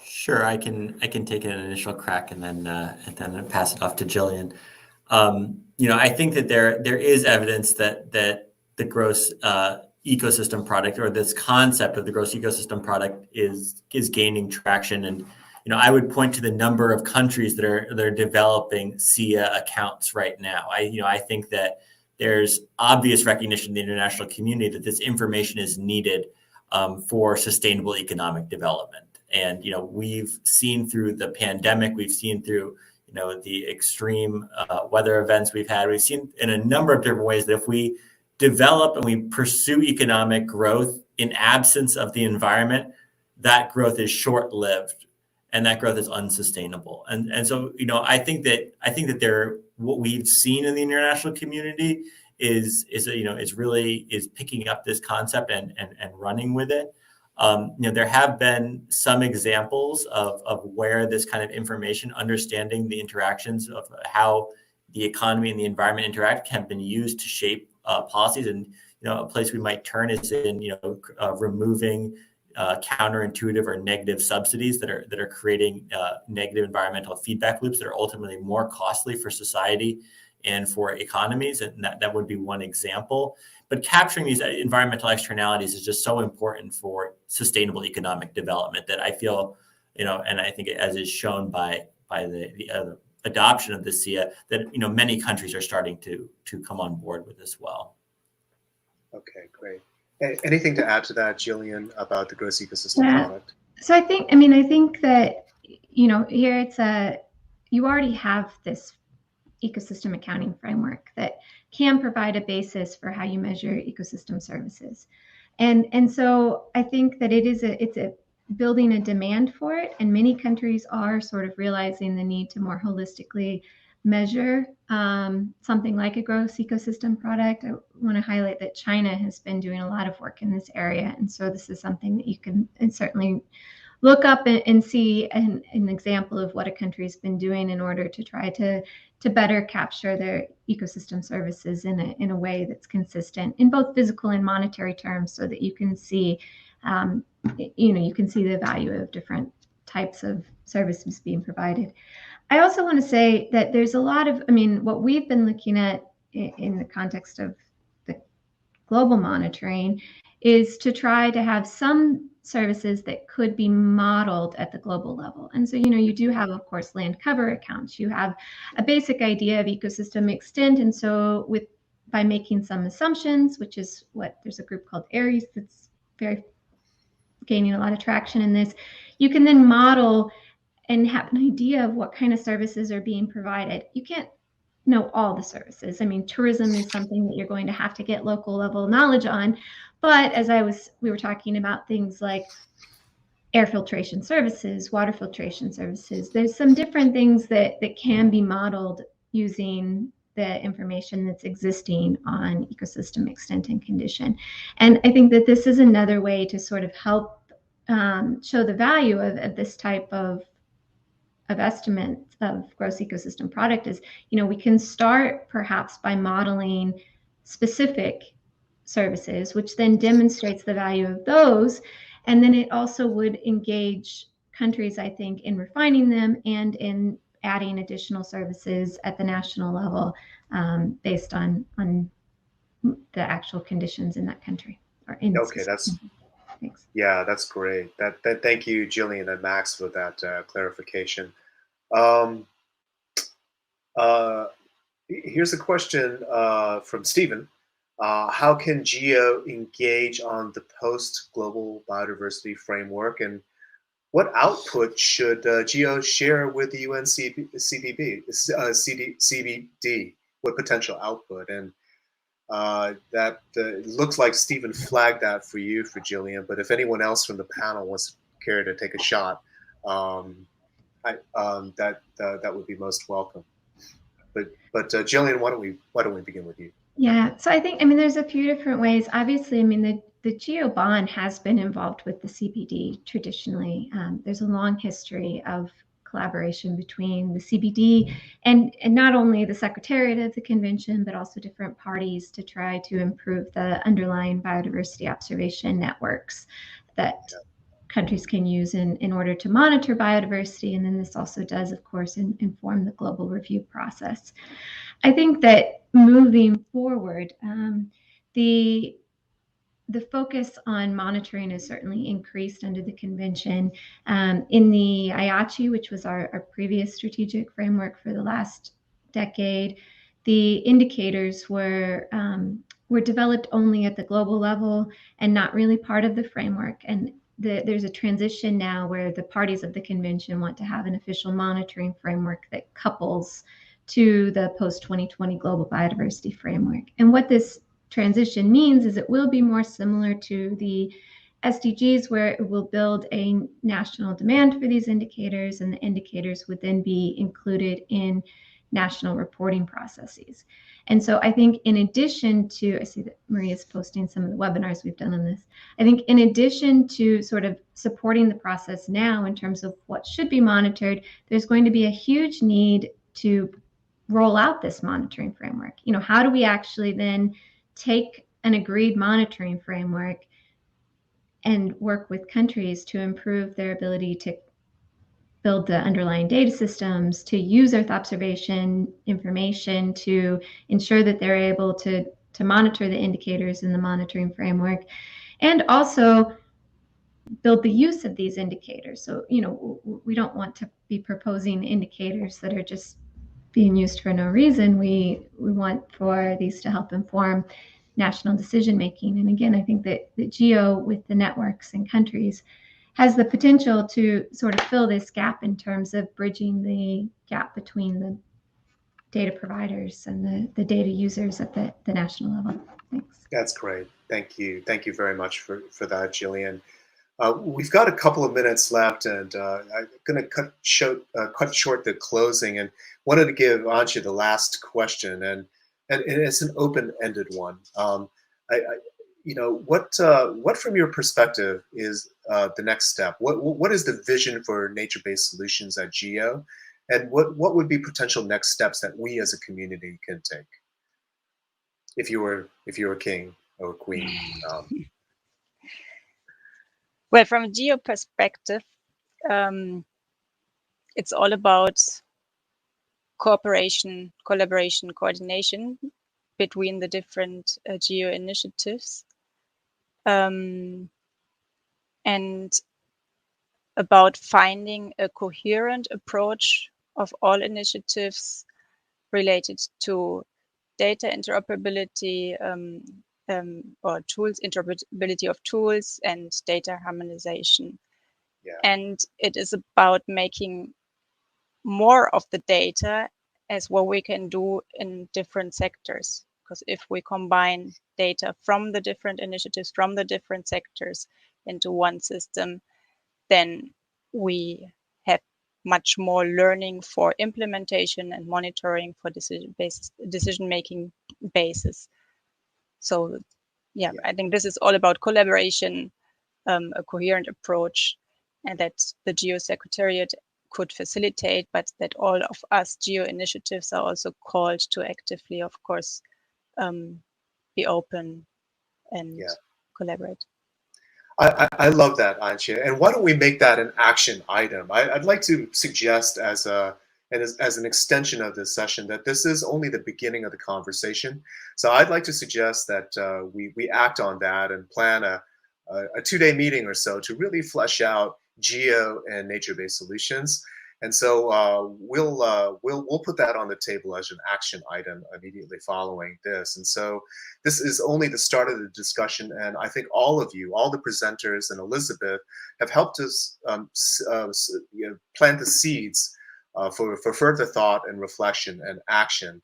Sure, I can take an initial crack and then pass it off to Jillian. I think that there is evidence that the gross ecosystem product, or this concept of the gross ecosystem product, is gaining traction. And I would point to the number of countries that are developing SIA accounts right now. I think that there's obvious recognition in the international community that this information is needed for sustainable economic development. And we've seen through the pandemic, we've seen through the extreme weather events we've had, we've seen in a number of different ways that if we develop and we pursue economic growth in absence of the environment, that growth is short-lived and that growth is unsustainable. And so I think that what we've seen in the international community is picking up this concept and running with it. There have been some examples of where this kind of information, understanding the interactions of how the economy and the environment interact, have been used to shape policies. And a place we might turn is in removing counterintuitive or negative subsidies that are creating negative environmental feedback loops that are ultimately more costly for society and for economies. And that would be one example. But capturing these environmental externalities is just so important for sustainable economic development that I feel, and I think as is shown by the adoption of the SIA, that many countries are starting to come on board with as well. Okay, great. Anything to add to that, Jillian, about the gross ecosystem product? So I think that here you already have this ecosystem accounting framework that can provide a basis for how you measure ecosystem services. And so I think that it's building a demand for it, and many countries are sort of realizing the need to more holistically measure something like a gross ecosystem product. I want to highlight that China has been doing a lot of work in this area, and so this is something that you can certainly look up and see an example of what a country's been doing in order to try to better capture their ecosystem services in a way that's consistent in both physical and monetary terms, so that you can see the value of different types of services being provided. I also want to say that there's a lot of, what we've been looking at in the context of the global monitoring is to try to have some services that could be modeled at the global level. And so, you do have, of course, land cover accounts. You have a basic idea of ecosystem extent. And so by making some assumptions, which is there's a group called ARES that's gaining a lot of traction in this, you can then model and have an idea of what kind of services are being provided. You can't know all the services. Tourism is something that you're going to have to get local level knowledge on. But as we were talking about things like air filtration services, water filtration services. There's some different things that can be modeled using the information that's existing on ecosystem extent and condition. And I think that this is another way to sort of help show the value of this type of estimate of gross ecosystem product is, we can start perhaps by modeling specific services, which then demonstrates the value of those. And then it also would engage countries, I think, in refining them and in adding additional services at the national level based on the actual conditions in that country. Or in Okay, Thanks. Yeah, that's great. Thank you, Jillian and Max, for that clarification. Here's a question from Stephen. How can Geo engage on the post-global biodiversity framework, and what output should Geo share with the UN CBD? What potential output? And that looks like Stephen flagged that for you, for Jillian, but if anyone else from the panel wants to care to take a shot, that would be most welcome. But Jillian, why don't we begin with you? Yeah, so I think, there's a few different ways. Obviously, the Geo Bond has been involved with the CBD traditionally. There's a long history of collaboration between the CBD and not only the Secretariat of the Convention, but also different parties to try to improve the underlying biodiversity observation networks that countries can use in order to monitor biodiversity. And then this also does, of course, inform the global review process. I think that moving forward, the focus on monitoring is certainly increased under the convention. In the IACHI, which was our previous strategic framework for the last decade, the indicators were developed only at the global level and not really part of the framework. And there's a transition now where the parties of the convention want to have an official monitoring framework that couples to the post-2020 global biodiversity framework. And what this transition means is it will be more similar to the SDGs, where it will build a national demand for these indicators, and the indicators would then be included in national reporting processes. And so I think in addition to, I see that Maria's posting some of the webinars we've done on this. I think in addition to sort of supporting the process now in terms of what should be monitored, there's going to be a huge need to roll out this monitoring framework. How do we actually then take an agreed monitoring framework and work with countries to improve their ability to build the underlying data systems, to use Earth observation information to ensure that they're able to monitor the indicators in the monitoring framework, and also build the use of these indicators. So, we don't want to be proposing indicators that are just being used for no reason. We want for these to help inform national decision making. And again, I think that Geo, with the networks and countries, has the potential to sort of fill this gap in terms of bridging the gap between the data providers and the data users at the national level. Thanks. That's great. Thank you. Thank you very much for that, Jillian. We've got a couple of minutes left, and I'm going to cut short the closing, and wanted to give Angie the last question, and it's an open-ended one. What from your perspective is the next step? What is the vision for nature-based solutions at Geo, and what would be potential next steps that we as a community can take? If you were a king or queen. Well, from a Geo perspective, it's all about cooperation, collaboration, coordination between the different Geo initiatives, and about finding a coherent approach of all initiatives related to data interoperability, or tools, interoperability of tools and data harmonization. Yeah. And it is about making more of the data as what we can do in different sectors. Because if we combine data from the different initiatives, from the different sectors into one system, then we have much more learning for implementation and monitoring for decision-making basis. So yeah, I think this is all about collaboration, a coherent approach, and that the Geo Secretariat could facilitate, but that all of us Geo initiatives are also called to actively, of course, be open and collaborate. I love that, Angie. And why don't we make that an action item? I'd like to suggest as an extension of this session that this is only the beginning of the conversation. So I'd like to suggest that we act on that and plan a 2-day meeting or so to really flesh out geo and nature-based solutions. And so we'll put that on the table as an action item immediately following this. And so this is only the start of the discussion, and I think all of you, all the presenters and Elizabeth, have helped us plant the seeds for further thought and reflection and action.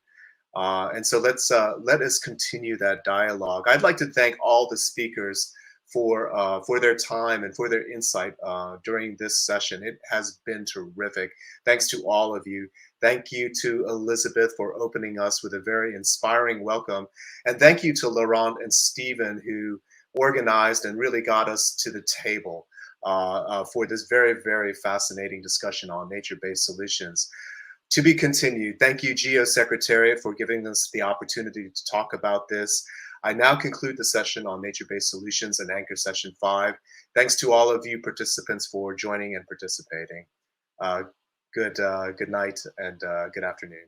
And so let us continue that dialogue. I'd like to thank all the speakers for their time and for their insight during this session. It has been terrific. Thanks to all of you. Thank you to Elizabeth for opening us with a very inspiring welcome. And thank you to Laurent and Stephen, who organized and really got us to the table for this very, very fascinating discussion on nature-based solutions. To be continued. Thank you, Geo Secretariat, for giving us the opportunity to talk about this. I now conclude the session on nature-based solutions and Anchor Session 5. Thanks to all of you participants for joining and participating. Good night and good afternoon.